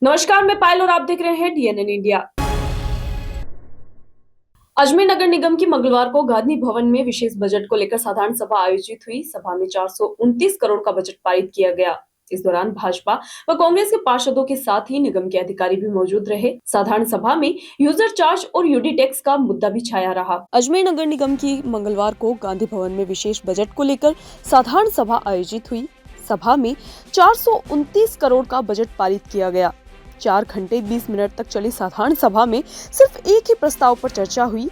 नमस्कार, मैं पायल और आप देख रहे हैं डीएनएन इंडिया। अजमेर नगर निगम की मंगलवार को गांधी भवन में विशेष बजट को लेकर साधारण सभा आयोजित हुई। सभा में 429 करोड़ का बजट पारित किया गया। इस दौरान भाजपा व कांग्रेस के पार्षदों के साथ ही निगम के अधिकारी भी मौजूद रहे। साधारण सभा में यूजर चार्ज और यूडी टैक्स का मुद्दा भी छाया रहा। अजमेर नगर निगम की मंगलवार को गांधी भवन में विशेष बजट को लेकर साधारण सभा आयोजित हुई। सभा में 429 करोड़ का बजट पारित किया गया। 4 घंटे 20 मिनट तक चली साधारण सभा में सिर्फ एक ही प्रस्ताव पर चर्चा हुई।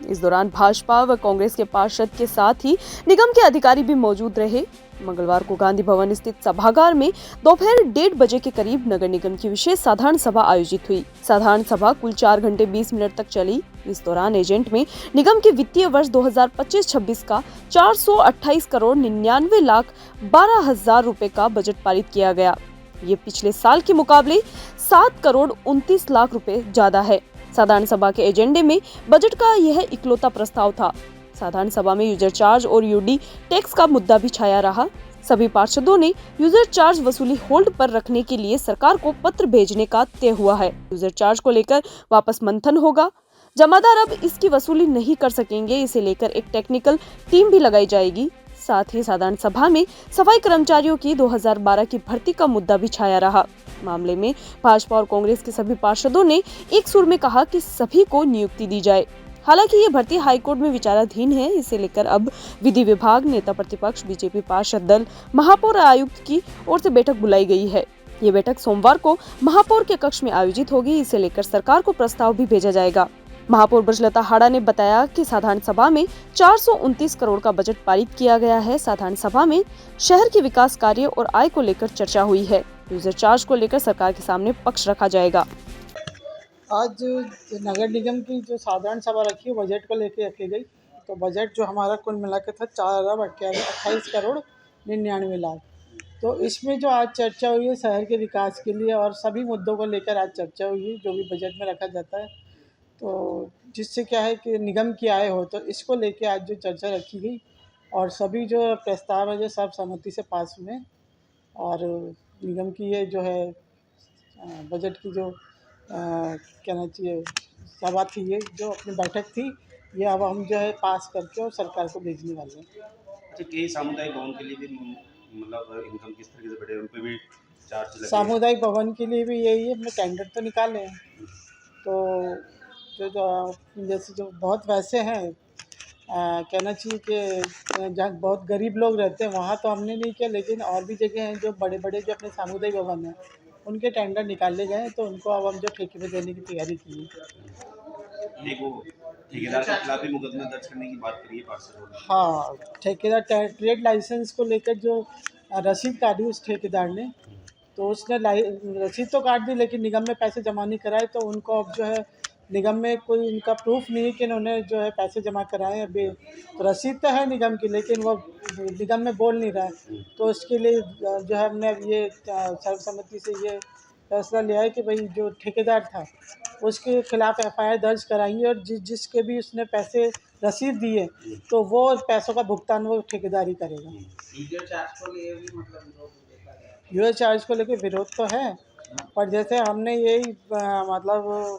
इस दौरान भाजपा व कांग्रेस के पार्षद के साथ ही निगम के अधिकारी भी मौजूद रहे। मंगलवार को गांधी भवन स्थित सभागार में दोपहर 1:30 बजे के करीब नगर निगम की विशेष साधारण सभा आयोजित हुई। साधारण सभा कुल 4 घंटे 20 मिनट तक चली। इस दौरान एजेंट में निगम के वित्तीय वर्ष 2025-26 का 428 करोड़ 99 लाख 12 हजार रुपए का बजट पारित किया गया। ये पिछले साल के मुकाबले 7 करोड़ 29 लाख रुपए ज्यादा है। साधारण सभा के एजेंडे में बजट का यह इकलौता प्रस्ताव था। साधारण सभा में यूजर चार्ज और यूडी टैक्स का मुद्दा भी छाया रहा। सभी पार्षदों ने यूजर चार्ज वसूली होल्ड पर रखने के लिए सरकार को पत्र भेजने का तय हुआ है। यूजर चार्ज को लेकर वापस मंथन होगा। जमादार अब इसकी वसूली नहीं कर सकेंगे। इसे लेकर एक टेक्निकल टीम भी लगाई जाएगी। साथ ही साधारण सभा में सफाई कर्मचारियों की 2012 की भर्ती का मुद्दा भी छाया रहा। मामले में भाजपा और कांग्रेस के सभी पार्षदों ने एक सुर में कहा कि सभी को नियुक्ति दी जाए। हालांकि ये भर्ती हाईकोर्ट में विचाराधीन है। इसे लेकर अब विधि विभाग, नेता प्रतिपक्ष, बीजेपी पार्षद दल, महापौर आयुक्त की ओर से बैठक बुलाई गई है। ये बैठक सोमवार को महापौर के कक्ष में आयोजित होगी। इसे लेकर सरकार को प्रस्ताव भी भेजा जाएगा। महापौर ब्रजलता हाड़ा ने बताया कि साधारण सभा में 429 करोड़ का बजट पारित किया गया है। साधारण सभा में शहर के विकास कार्य और आय को लेकर चर्चा हुई है। यूजर चार्ज को लेकर सरकार के सामने पक्ष रखा जाएगा। आज नगर निगम की जो साधारण सभा रखी बजट को लेकर रखी गई, तो बजट जो हमारा कुल मिला के था 4,28 करोड़ 99 लाख। तो इसमें जो आज चर्चा हुई है शहर के विकास के लिए और सभी मुद्दों को लेकर आज चर्चा हुई है जो भी बजट में रखा जाता है। तो जिससे क्या है कि निगम की आय हो, तो इसको लेके आज जो चर्चा रखी गई और सभी जो प्रस्ताव है जो सब सहमति से पास हुए। और निगम की ये जो है बजट की जो कहना चाहिए सभा थी, ये जो अपनी बैठक थी, ये अब हम जो है पास करके और सरकार को भेजने वाले हैं। अच्छा, कई सामुदायिक भवन के लिए भी मतलब इनकम किस तरीके से बढ़े, उन पे भी चार्ज लगे? सामुदायिक भवन के लिए भी यही है, अपने टेंडर तो निकाले हैं। तो जो जैसे जो बहुत वैसे हैं कहना चाहिए कि जहाँ बहुत गरीब लोग रहते हैं वहाँ तो हमने नहीं किया, लेकिन और भी जगह हैं जो बड़े बड़े जो अपने सामुदायिक भवन हैं उनके टेंडर निकाले गए, तो उनको अब हम जो ठेके पे देने की तैयारी की है। एक वो ठेकेदार के खिलाफ भी मुकदमा दर्ज करने की बात करी है पार्षदों ने। हाँ, ठेकेदार ट्रेड लाइसेंस को लेकर जो रसीद काटी उस ठेकेदार ने, तो उसने रसीद तो काट दी लेकिन निगम में पैसे जमा नहीं कराए। तो उनको अब जो है निगम में कोई उनका प्रूफ नहीं है कि इन्होंने जो है पैसे जमा कराए। अभी तो रसीद तो है निगम की, लेकिन वो निगम में बोल नहीं रहा है। तो उसके लिए जो है हमने अब ये सर्वसम्मति से ये फैसला लिया है कि भाई जो ठेकेदार था उसके खिलाफ एफआईआर दर्ज कराएंगे और जिसके भी उसने पैसे रसीद दिए तो वो पैसों का भुगतान वो ठेकेदार ही करेगा। यूजर चार्ज को लेकर विरोध तो है, पर जैसे हमने यही मतलब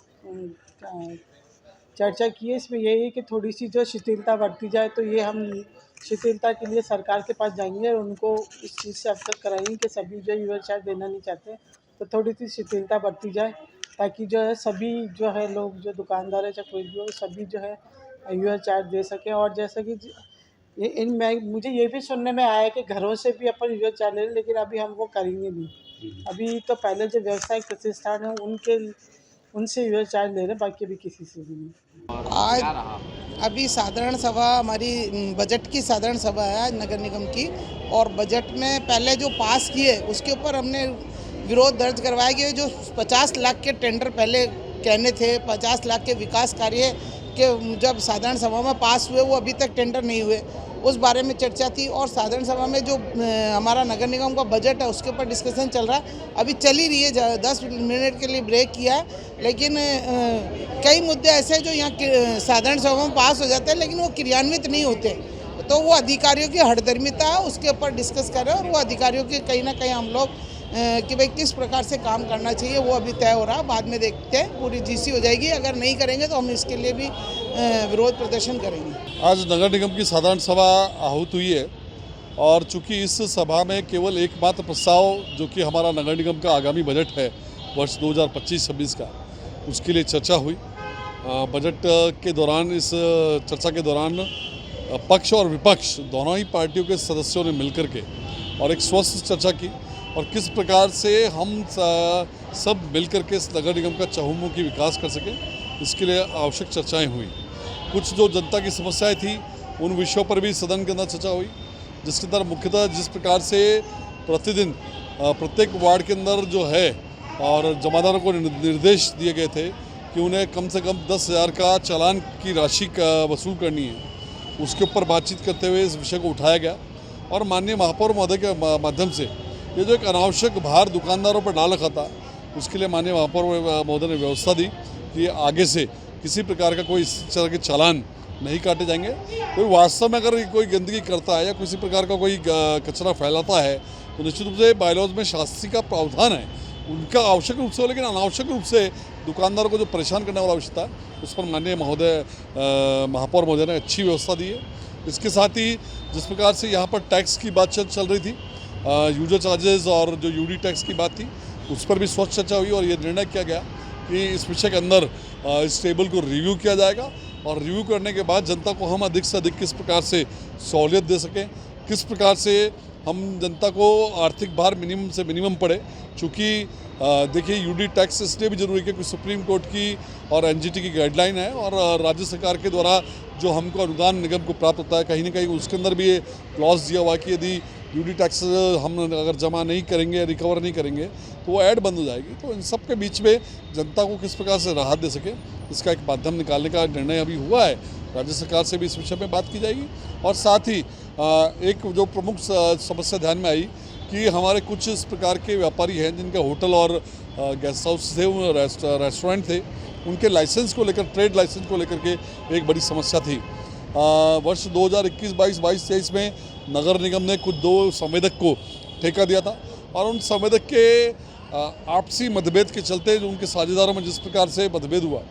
चर्चा की है, इसमें यही है कि थोड़ी सी जो शिथिलता बरती जाए। तो ये हम शिथिलता के लिए सरकार के पास जाएंगे और उनको इस चीज़ से अवगत कराएंगे कि सभी जो यूजर चार्ज देना नहीं चाहते तो थोड़ी सी शिथिलता बरती जाए, ताकि जो है सभी जो है लोग जो दुकानदार है चाहे कोई भी हो सभी जो है यूजर चार्ज दे सकें। और जैसा कि मुझे ये भी सुनने में आया कि घरों से भी अपन यूजर चार्ज ले रहे, लेकिन अभी हम वो करेंगे नहीं। अभी तो पहले जो व्यावसायिक प्रतिष्ठान है उनसे यूजर चार्ज ले रहे, बाकी अभी किसी से भी नहीं। आज अभी साधारण सभा हमारी बजट की साधारण सभा है आज नगर निगम की, और बजट में पहले जो पास किए उसके ऊपर हमने विरोध दर्ज करवाया कि जो 50 लाख के टेंडर पहले कहने थे, 50 लाख के विकास कार्य के जब साधारण सभा में पास हुए वो अभी तक टेंडर नहीं हुए, उस बारे में चर्चा थी। और साधारण सभा में जो हमारा नगर निगम का बजट है उसके ऊपर डिस्कशन चल रहा है, अभी चल ही रही है। 10 मिनट के लिए ब्रेक किया है, लेकिन कई मुद्दे ऐसे हैं जो यहाँ साधारण सभा में पास हो जाते हैं लेकिन वो क्रियान्वित नहीं होते। तो वो अधिकारियों की हठधर्मिता है, उसके ऊपर डिस्कस कर रहे हैं और वो अधिकारियों की कहीं ना कहीं हम लोग कि भाई किस प्रकार से काम करना चाहिए, वो अभी तय हो रहा। बाद में देखते हैं, पूरी जीसी हो जाएगी। अगर नहीं करेंगे तो हम इसके लिए भी विरोध प्रदर्शन करेंगे। आज नगर निगम की साधारण सभा आहूत हुई है और चूंकि इस सभा में केवल एकमात्र प्रस्ताव जो कि हमारा नगर निगम का आगामी बजट है वर्ष 2025-26 का, उसके लिए चर्चा हुई। बजट के दौरान, इस चर्चा के दौरान पक्ष और विपक्ष दोनों ही पार्टियों के सदस्यों ने मिलकर के और एक स्वस्थ चर्चा की और किस प्रकार से हम सब मिलकर के इस नगर निगम का चहुमुखी विकास कर सकें, इसके लिए आवश्यक चर्चाएं हुई। कुछ जो जनता की समस्याएं थी उन विषयों पर भी सदन के अंदर चर्चा हुई, जिसके अंदर मुख्यतः जिस प्रकार से प्रतिदिन प्रत्येक वार्ड के अंदर जो है और जमादारों को निर्देश दिए गए थे कि उन्हें कम से कम 10,000 का चालान की राशि का वसूल करनी है, उसके ऊपर बातचीत करते हुए इस विषय को उठाया गया। और माननीय महापौर महोदय के माध्यम से ये जो एक अनावश्यक भार दुकानदारों पर डाल रखा था, उसके लिए माननीय महापौर महोदय ने व्यवस्था दी कि आगे से किसी प्रकार का कोई इस तरह के चालान नहीं काटे जाएंगे। कोई वास्तव में अगर कोई गंदगी करता है या किसी प्रकार का कोई कचरा फैलाता है तो निश्चित रूप से बायलॉज में शास्ति का प्रावधान है, उनका आवश्यक रूप से हो, लेकिन अनावश्यक रूप से दुकानदारों को जो परेशान करने वाला आवश्यकता है, उस पर माननीय महोदय महापौर महोदय ने अच्छी व्यवस्था दी है। इसके साथ ही जिस प्रकार से यहाँ पर टैक्स की बात चल रही थी, यूजर चार्जेस और जो यूडी टैक्स की बात थी, उस पर भी स्वच्छ चर्चा हुई और ये निर्णय किया गया कि इस विषय के अंदर इस टेबल को रिव्यू किया जाएगा और रिव्यू करने के बाद जनता को हम अधिक से अधिक किस प्रकार से सहूलियत दे सकें, किस प्रकार से हम जनता को आर्थिक भार मिनिमम से मिनिमम पड़े। चूँकि देखिए, यूडी टैक्स इसलिए भी जरूरी है कि सुप्रीम कोर्ट की और एनजीटी की गाइडलाइन है और राज्य सरकार के द्वारा जो हमको अनुदान निगम को प्राप्त होता है, कहीं ना कहीं उसके अंदर भी ये क्लॉज दिया हुआ कि यदि यूडी टैक्स हम अगर जमा नहीं करेंगे, रिकवर नहीं करेंगे तो वो ऐड बंद हो जाएगी। तो इन सब के बीच में जनता को किस प्रकार से राहत दे सके, इसका एक माध्यम निकालने का निर्णय अभी हुआ है। राज्य सरकार से भी इस विषय में बात की जाएगी और साथ ही एक जो प्रमुख समस्या ध्यान में आई कि हमारे कुछ इस प्रकार के व्यापारी हैं जिनके होटल और गेस्ट हाउस थे, रेस्टोरेंट थे, उनके लाइसेंस को लेकर, ट्रेड लाइसेंस को लेकर के एक बड़ी समस्या थी। वर्ष 2021-22, 22-23 में नगर निगम ने कुछ 2 संवेदक को ठेका दिया था और उन संवेदक के आपसी मतभेद के चलते, जो उनके साझेदारों में जिस प्रकार से मतभेद हुआ,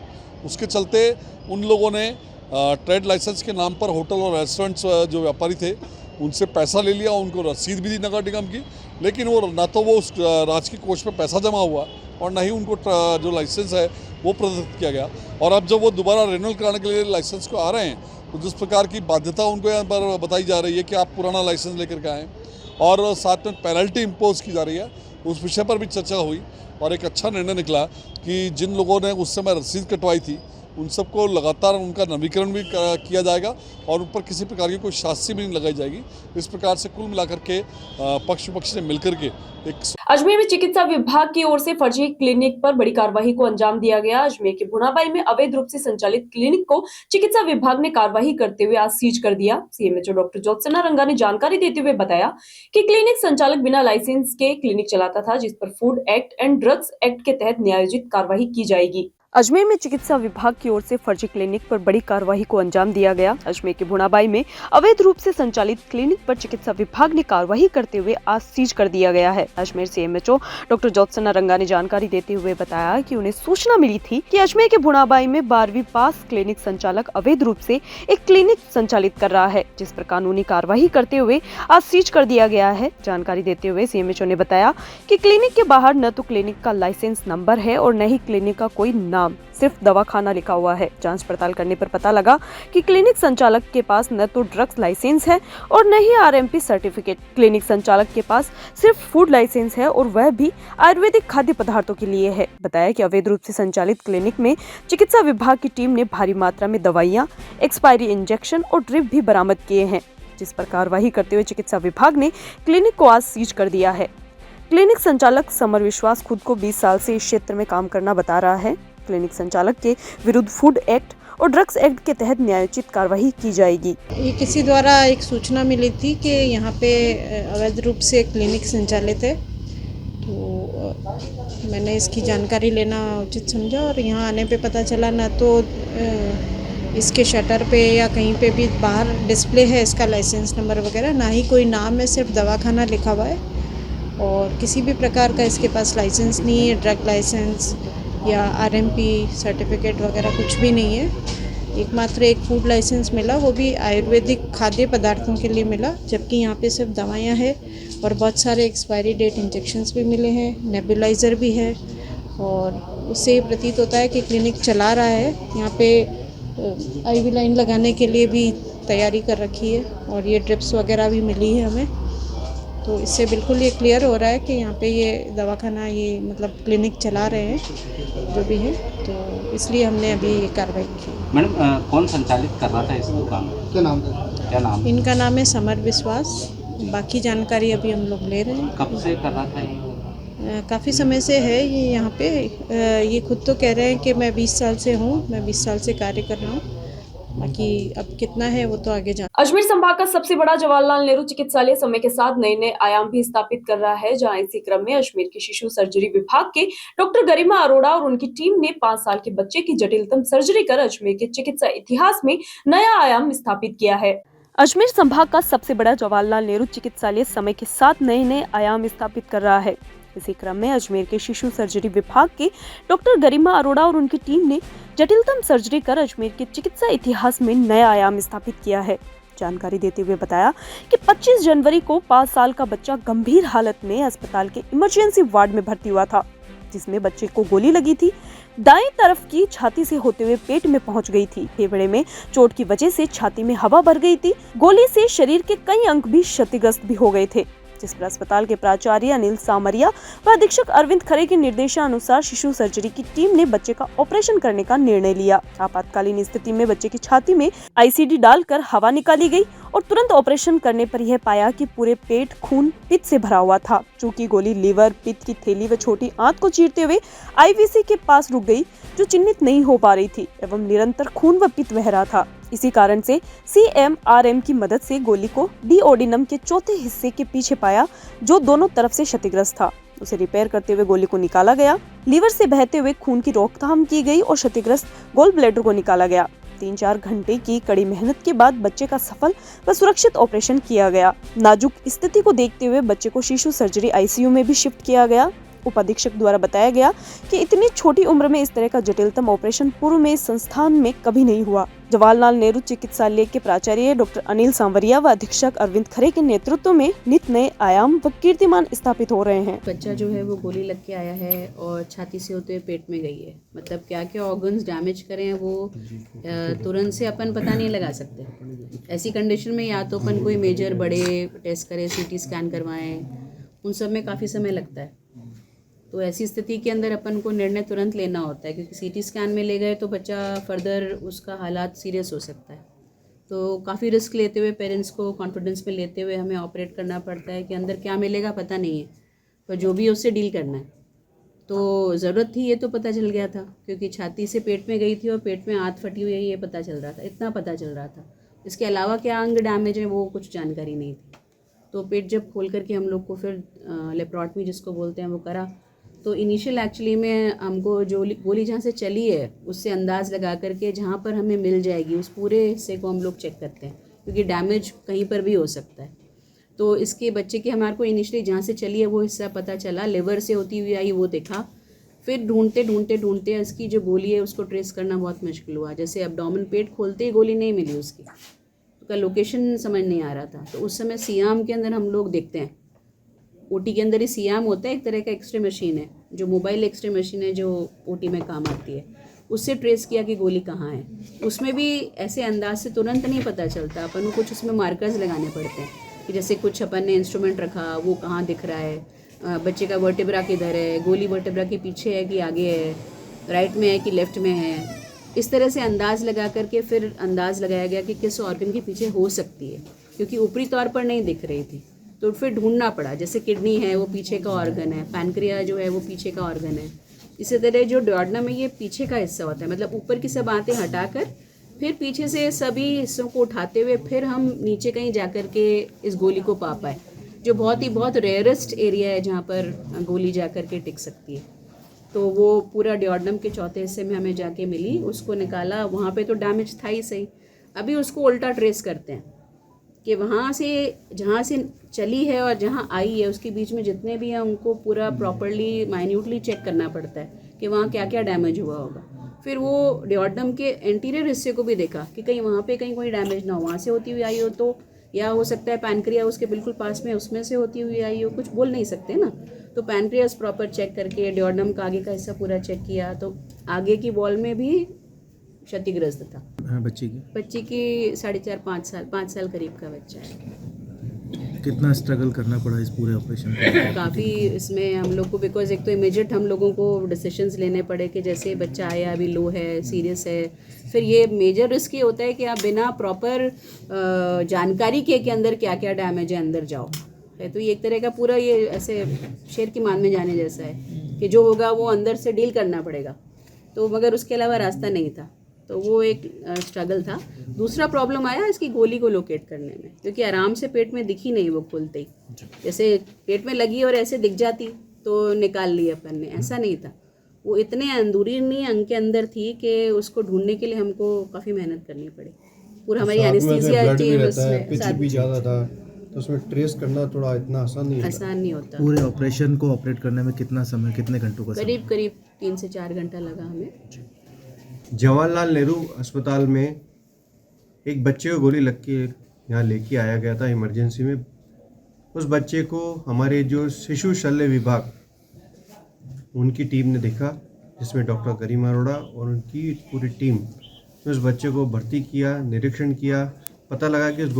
उसके चलते उन लोगों ने ट्रेड लाइसेंस के नाम पर होटल और रेस्टोरेंट्स जो व्यापारी थे उनसे पैसा ले लिया, उनको रसीद भी दी नगर निगम की, लेकिन वो ना तो वो उस राजकीय कोष में पैसा जमा हुआ और ना ही उनको जो लाइसेंस है वो प्रदत्त किया गया। और अब जब वो दोबारा रिन्यूअल कराने के लिए लाइसेंस को आ रहे हैं तो जिस प्रकार की बाध्यता उनको यहाँ पर बताई जा रही है कि आप पुराना लाइसेंस लेकर के आएँ और साथ में पेनल्टी इम्पोज की जा रही है, उस विषय पर भी चर्चा हुई और एक अच्छा निर्णय निकला कि जिन लोगों ने उस समय रसीद कटवाई थी उन सबको लगातार उनका नवीकरण भी किया जाएगा और उन पर किसी प्रकार की कोई शास्ति भी नहीं लगाई जाएगी। इस प्रकार से कुल मिलाकर के पक्ष विपक्ष ने मिलकर के एक अजमेर में चिकित्सा विभाग की ओर से फर्जी क्लिनिक पर बड़ी कार्रवाई को अंजाम दिया गया। अजमेर के भुनाबाई में अवैध रूप से संचालित क्लिनिक को चिकित्सा विभाग ने कार्रवाई करते हुए आज सीज कर दिया। सीएमएचओ डॉक्टर ज्योत्सना रंगा ने जानकारी देते हुए बताया कि क्लिनिक संचालक बिना लाइसेंस के क्लिनिक चलाता था, जिस पर food act and drugs act के तहत न्यायोजित कार्रवाई की जाएगी। अजमेर में चिकित्सा विभाग की ओर से फर्जी क्लिनिक पर बड़ी कार्रवाई को अंजाम दिया गया। अजमेर के भुनाबाई में अवैध रूप से संचालित क्लिनिक पर चिकित्सा विभाग ने कार्रवाई करते हुए आज सीज कर दिया गया है। अजमेर सीएमएचओ डॉक्टर ज्योत्सना रंगा ने जानकारी देते हुए बताया कि उन्हें सूचना मिली थी कि अजमेर के भुनाबाई में 12वीं पास क्लिनिक संचालक अवैध रूप से एक क्लिनिक संचालित कर रहा है, जिस पर कानूनी कार्रवाई करते हुए आज सीज कर दिया गया है। जानकारी देते हुए सीएमएचओ ने बताया कि क्लिनिक के बाहर न तो क्लिनिक का लाइसेंस नंबर है और न ही क्लिनिक का कोई नाम, सिर्फ दवाखाना लिखा हुआ है। जांच पड़ताल करने पर पता लगा कि क्लिनिक संचालक के पास न तो ड्रग्स लाइसेंस है और न ही आरएमपी सर्टिफिकेट। क्लिनिक संचालक के पास सिर्फ फूड लाइसेंस है और वह भी आयुर्वेदिक खाद्य पदार्थों के लिए है। बताया कि अवैध रूप से संचालित क्लिनिक में चिकित्सा विभाग की टीम ने भारी मात्रा में दवाइयां, एक्सपायरी इंजेक्शन और ड्रिप भी बरामद किए हैं, जिस पर कार्रवाई करते हुए चिकित्सा विभाग ने क्लिनिक को आज सीज कर दिया है। क्लिनिक संचालक समर विश्वास खुद को 20 साल से इस क्षेत्र में काम करना बता रहा है। क्लिनिक संचालक के विरुद्ध फूड एक्ट और ड्रग्स एक्ट के तहत न्यायोचित कार्रवाई की जाएगी। ये किसी द्वारा एक सूचना मिली थी कि यहाँ पे अवैध रूप से क्लिनिक संचालित है, तो मैंने इसकी जानकारी लेना उचित समझा और यहाँ आने पे पता चला ना तो इसके शटर पे या कहीं पे भी बाहर डिस्प्ले है इसका लाइसेंस नंबर वगैरह, ना ही कोई नाम है, सिर्फ दवाखाना लिखा हुआ है और किसी भी प्रकार का इसके पास लाइसेंस नहीं है, ड्रग लाइसेंस या आरएमपी सर्टिफिकेट वगैरह कुछ भी नहीं है। एकमात्र एक फूड लाइसेंस मिला, वो भी आयुर्वेदिक खाद्य पदार्थों के लिए मिला, जबकि यहाँ पे सिर्फ दवाइयाँ हैं और बहुत सारे एक्सपायरी डेट इंजेक्शन्स भी मिले हैं, नेबुलाइज़र भी है। और उससे ये प्रतीत होता है कि क्लिनिक चला रहा है। यहाँ पे आईवी लाइन लगाने के लिए भी तैयारी कर रखी है और ये ड्रिप्स वगैरह भी मिली है हमें। तो इससे बिल्कुल ये क्लियर हो रहा है कि यहाँ पे ये दवाखाना, ये मतलब क्लिनिक चला रहे हैं जो भी है, तो इसलिए हमने अभी ये कार्रवाई की। मैडम कौन संचालित कर रहा था इस दुकान को? क्या नाम? इनका नाम है समर विश्वास। बाकी जानकारी अभी हम लोग ले रहे हैं। कब से कर रहा था ये? काफ़ी समय से है ये यहाँ पे। ये खुद तो कह रहे हैं कि मैं 20 साल से हूँ, मैं 20 साल से कार्य कर रहा हूँ। बाकी अब कितना है वो तो आगे जान। अजमेर संभाग का सबसे बड़ा जवाहरलाल नेहरू चिकित्सालय समय के साथ नए नए आयाम भी स्थापित कर रहा है, जहां इसी क्रम में अजमेर के शिशु सर्जरी विभाग के डॉक्टर गरिमा अरोड़ा और उनकी टीम ने 5 साल के बच्चे की जटिलतम सर्जरी कर अजमेर के चिकित्सा इतिहास में नया आयाम स्थापित किया है। अजमेर संभाग का सबसे बड़ा जवाहरलाल नेहरू चिकित्सालय समय के साथ नए नए आयाम स्थापित कर रहा है। इसी क्रम में अजमेर के शिशु सर्जरी विभाग के डॉक्टर गरिमा अरोड़ा और उनकी टीम ने जटिलतम सर्जरी कर अजमेर के चिकित्सा इतिहास में नया आयाम स्थापित किया है। जानकारी देते हुए बताया कि 25 जनवरी को 5 साल का बच्चा गंभीर हालत में अस्पताल के इमरजेंसी वार्ड में भर्ती हुआ था, जिसमें बच्चे को गोली लगी थी। दाएं तरफ की छाती से होते हुए पेट में पहुंच गई थी। फेफड़े में चोट की वजह से छाती में हवा भर गई थी। गोली से शरीर के कई अंग भी क्षतिग्रस्त भी हो गए थे, जिस पर अस्पताल के प्राचार्य अनिल सांवरिया व अधीक्षक अरविंद खरे के निर्देशानुसार शिशु सर्जरी की टीम ने बच्चे का ऑपरेशन करने का निर्णय लिया। आपातकालीन स्थिति में बच्चे की छाती में आईसीडी डालकर हवा निकाली गई और तुरंत ऑपरेशन करने पर यह पाया कि पूरे पेट खून पित्त से भरा हुआ था। चूंकि गोली लीवर, पित्त की थैली व छोटी आंत को चीरते हुए आईवीसी के पास रुक गई, जो चिन्हित नहीं हो पा रही थी एवं निरंतर खून व पित्त बह रहा था। इसी कारण से CMRM की मदद से गोली को डीओडिनम के चौथे हिस्से के पीछे पाया, जो दोनों तरफ से क्षतिग्रस्त था। उसे रिपेयर करते हुए गोली को निकाला गया। लीवर से बहते हुए खून की रोकथाम की गई और क्षतिग्रस्त गोल ब्लैडर को निकाला गया। 3-4 घंटे की कड़ी मेहनत के बाद बच्चे का सफल व सुरक्षित ऑपरेशन किया गया। नाजुक स्थिति को देखते हुए बच्चे को शिशु सर्जरी ICU में भी शिफ्ट किया गया। उपाधीक्षक द्वारा बताया गया कि इतनी छोटी उम्र में इस तरह का जटिलतम ऑपरेशन पूर्व में इस संस्थान में कभी नहीं हुआ। जवाहरलाल नेहरू चिकित्सालय के प्राचार्य डॉक्टर अनिल सांवरिया व अधीक्षक अरविंद खरे के नेतृत्व में नित नए आयाम व कीर्तिमान स्थापित हो रहे हैं। बच्चा जो है वो गोली लग के आया है और छाती से होते हुए पेट में गई है। मतलब क्या क्या ऑर्गन्स डैमेज करे हैं वो तुरंत से अपन पता नहीं लगा सकते। ऐसी कंडीशन में या तो अपन कोई मेजर बड़े टेस्ट करें, CT स्कैन करवाएं, उन सब में काफ़ी समय लगता है। तो ऐसी स्थिति के अंदर अपन को निर्णय तुरंत लेना होता है, क्योंकि CT स्कैन में ले गए तो बच्चा फर्दर उसका हालात सीरियस हो सकता है। तो काफ़ी रिस्क लेते हुए, पेरेंट्स को कॉन्फिडेंस में लेते हुए हमें ऑपरेट करना पड़ता है कि अंदर क्या मिलेगा पता नहीं है, पर जो भी उससे डील करना है। तो ज़रूरत थी ये तो पता चल गया था, क्योंकि छाती से पेट में गई थी और पेट में आंत फटी हुई है ये पता चल रहा था, इतना पता चल रहा था। इसके अलावा क्या अंग डैमेज है वो कुछ जानकारी नहीं थी। तो पेट जब खोल करके हम लोग को फिर लेप्रोटमी जिसको बोलते हैं वो करा, तो इनिशियल एक्चुअली में हमको जो गोली जहाँ से चली है उससे अंदाज़ लगा करके जहाँ पर हमें मिल जाएगी उस पूरे हिस्से को हम लोग चेक करते हैं, क्योंकि डैमेज कहीं पर भी हो सकता है। तो इसके बच्चे की हमारे को इनिशियली जहाँ से चली है वो हिस्सा पता चला, लिवर से होती हुई आई वो देखा। फिर ढूंढते इसकी जो गोली है उसको ट्रेस करना बहुत मुश्किल हुआ। जैसे एब्डोमेन, पेट खोलते ही गोली नहीं मिली उसकी, उसका लोकेशन समझ नहीं आ रहा था। तो उस समय सियाम के अंदर हम लोग देखते हैं, OT के अंदर ही सियाम होता है, एक तरह का एक्सरे मशीन है, जो मोबाइल एक्सरे मशीन है जो OT में काम आती है। उससे ट्रेस किया कि गोली कहाँ है। उसमें भी ऐसे अंदाज से तुरंत नहीं पता चलता, अपन को कुछ उसमें मार्कर्स लगाने पड़ते हैं कि जैसे कुछ अपन ने इंस्ट्रूमेंट रखा वो कहाँ दिख रहा है, बच्चे का वर्टेब्रा किधर है, गोली वर्टेब्रा के पीछे है कि आगे है, राइट में है कि लेफ्ट में है। इस तरह से अंदाज़ लगा करके फिर अंदाज़ लगाया गया कि किस ऑर्गन के पीछे हो सकती है, क्योंकि ऊपरी तौर पर नहीं दिख रही थी। तो फिर ढूंढना पड़ा, जैसे किडनी है वो पीछे का ऑर्गन है, पैनक्रिया जो है वो पीछे का ऑर्गन है। इसी तरह जो डुओडेनम है ये पीछे का हिस्सा होता है, मतलब ऊपर की सब आंतें हटाकर फिर पीछे से सभी हिस्सों को उठाते हुए फिर हम नीचे कहीं जा कर के इस गोली को पा पाए, जो बहुत रेयरेस्ट एरिया है जहाँ पर गोली जा कर के टिक सकती है। तो वो पूरा डुओडेनम के चौथे हिस्से में हमें जाके मिली, उसको निकाला। वहाँ पे तो डैमेज था ही सही। अभी उसको उल्टा ट्रेस करते हैं कि वहाँ से जहाँ से चली है और जहाँ आई है उसके बीच में जितने भी हैं उनको पूरा प्रॉपरली माइन्यूटली चेक करना पड़ता है कि वहाँ क्या क्या डैमेज हुआ होगा। फिर वो डिओडम के एंटीरियर हिस्से को भी देखा कि कहीं वहाँ पे कहीं कोई डैमेज ना हो, वहाँ से होती हुई आई हो तो, या हो सकता है पैनक्रिया उसके बिल्कुल पास में उसमें से होती हुई आई हो, कुछ बोल नहीं सकते ना। तो पैनक्रियास प्रॉपर चेक करके डिओडम का आगे का हिस्सा पूरा चेक किया तो आगे की वॉल में भी क्षतिग्रस्त था। हाँ, बच्चे की 4.5 5 साल करीब का बच्चा है। कितना स्ट्रगल करना पड़ा इस पूरे ऑपरेशन में? काफ़ी इसमें हम लोग को, बिकॉज एक तो इमीडिएट हम लोगों को डिसीजंस लेने पड़े कि जैसे बच्चा आया अभी लो है, सीरियस है, फिर ये मेजर रिस्क ये होता है कि आप बिना प्रॉपर जानकारी के अंदर क्या क्या डैमेज है अंदर जाओ है। तो ये एक तरह का पूरा ये ऐसे शेर की मान में जाने जैसा है कि जो होगा वो अंदर से डील करना पड़ेगा। तो मगर उसके अलावा रास्ता नहीं था, तो वो एक स्ट्रगल था। दूसरा प्रॉब्लम आया इसकी गोली को लोकेट करने में, क्योंकि आराम से पेट में दिखी नहीं वो खुलते ही, जैसे पेट में लगी और ऐसे दिख जाती तो निकाल ली अपन ने, ऐसा नहीं था। वो इतने अंदरूनी अंग के अंदर थी कि उसको ढूंढने के लिए हमको काफ़ी मेहनत करनी पड़ी। पूरा हमारी एनेस्थीसिया टीम उसमें साथ भी ज़्यादा था तो उसमें ट्रेस करना थोड़ा इतना आसान नहीं होता। पूरे ऑपरेशन को ऑपरेट करने में कितना समय, कितने घंटों का समय? करीब 3 से 4 घंटा लगा हमें। जवाहरलाल नेहरू अस्पताल में एक बच्चे को गोली लग के यहाँ लेके आया गया था इमरजेंसी में। उस बच्चे को हमारे जो शिशु शल्य विभाग उनकी टीम ने देखा, जिसमें डॉक्टर गरिमा अरोड़ा और उनकी पूरी टीम ने उस बच्चे को भर्ती किया, निरीक्षण किया। पता लगा कि उस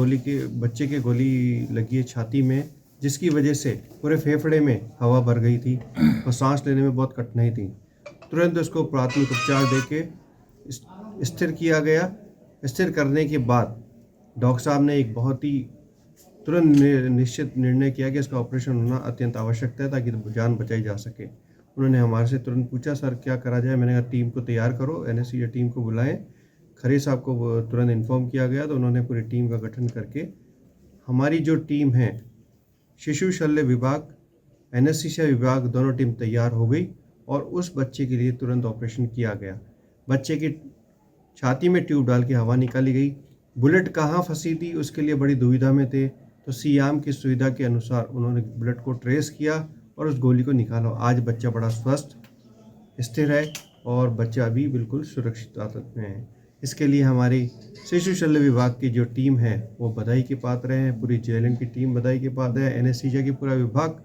बच्चे के गोली लगी है छाती में, जिसकी वजह से पूरे फेफड़े में हवा भर गई थी और सांस लेने में बहुत कठिनाई थी। तुरंत उसको प्राथमिक उपचार देके स्थिर किया गया। स्थिर करने के बाद डॉक्टर साहब ने एक बहुत ही तुरंत निश्चित निर्णय किया कि इसका ऑपरेशन होना अत्यंत आवश्यक है ताकि जान बचाई जा सके। उन्होंने हमारे से तुरंत पूछा, सर क्या करा जाए? मैंने कहा टीम को तैयार करो, एनएससीए टीम को बुलाएं। खरे साहब को तुरंत इन्फॉर्म किया गया तो उन्होंने पूरी टीम का गठन करके हमारी जो टीम है, शिशु शल्य विभाग, एनेस्थीसिया विभाग, दोनों टीम तैयार हो गई और उस बच्चे के लिए तुरंत ऑपरेशन किया गया। बच्चे की छाती में ट्यूब डाल के हवा निकाली गई। बुलेट कहाँ फंसी थी उसके लिए बड़ी दुविधा में थे, तो सीआम की सुविधा के अनुसार उन्होंने बुलेट को ट्रेस किया और उस गोली को निकाला। आज बच्चा बड़ा स्वस्थ स्थिर है और बच्चा अभी बिल्कुल सुरक्षित हालत में है। इसके लिए हमारी शिशु शल्य विभाग की जो टीम है वो बधाई के पात्र हैं। पूरी जेएलएन की टीम बधाई के पात्र है। एनेस्थीसिया की पूरा विभाग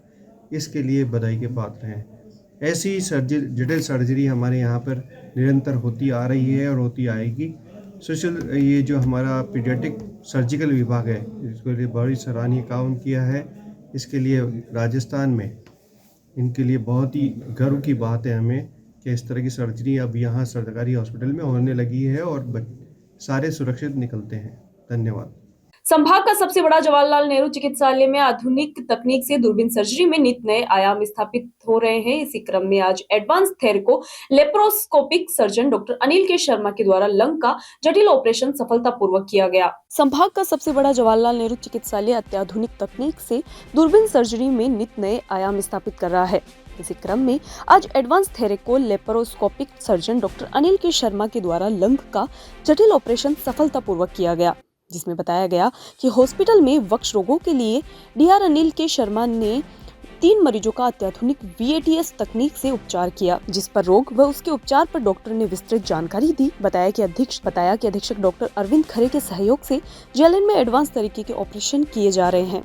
इसके लिए बधाई के पात्र हैं। ऐसी जटिल सर्जरी हमारे यहाँ पर निरंतर होती आ रही है और होती आएगी। ये जो हमारा पीडियाट्रिक सर्जिकल विभाग है, इसके लिए बड़ी सराहनीय काम किया है। इसके लिए राजस्थान में इनके लिए बहुत ही गर्व की बात है हमें कि इस तरह की सर्जरी अब यहाँ सरकारी हॉस्पिटल में होने लगी है और सारे सुरक्षित निकलते हैं। धन्यवाद। संभाग का सबसे बड़ा जवाहरलाल नेहरू चिकित्सालय में आधुनिक तकनीक से दूरबीन सर्जरी में नित नए आयाम स्थापित हो रहे हैं। इसी क्रम में आज एडवांस थेरेको laparoscopic surgeon doctor Anil K Sharma के द्वारा लंग का जटिल ऑपरेशन सफलतापूर्वक किया गया। संभाग का सबसे बड़ा जवाहरलाल नेहरू चिकित्सालय अत्याधुनिक तकनीक से दूरबीन सर्जरी में नित नए आयाम स्थापित कर रहा है। इसी क्रम में आज एडवांस थेरेको laparoscopic surgeon doctor Anil K Sharma के द्वारा लंग का जटिल ऑपरेशन सफलतापूर्वक किया गया, जिसमें बताया गया कि हॉस्पिटल में वक्ष रोगों के लिए डॉक्टर अनिल के शर्मा ने 3 मरीजों का अत्याधुनिक VATS तकनीक से उपचार किया, जिस पर रोग व उसके उपचार पर डॉक्टर ने विस्तृत जानकारी दी। बताया कि अधीक्षक डॉक्टर अरविंद खरे के सहयोग से जेएलएन में एडवांस तरीके के ऑपरेशन किए जा रहे हैं,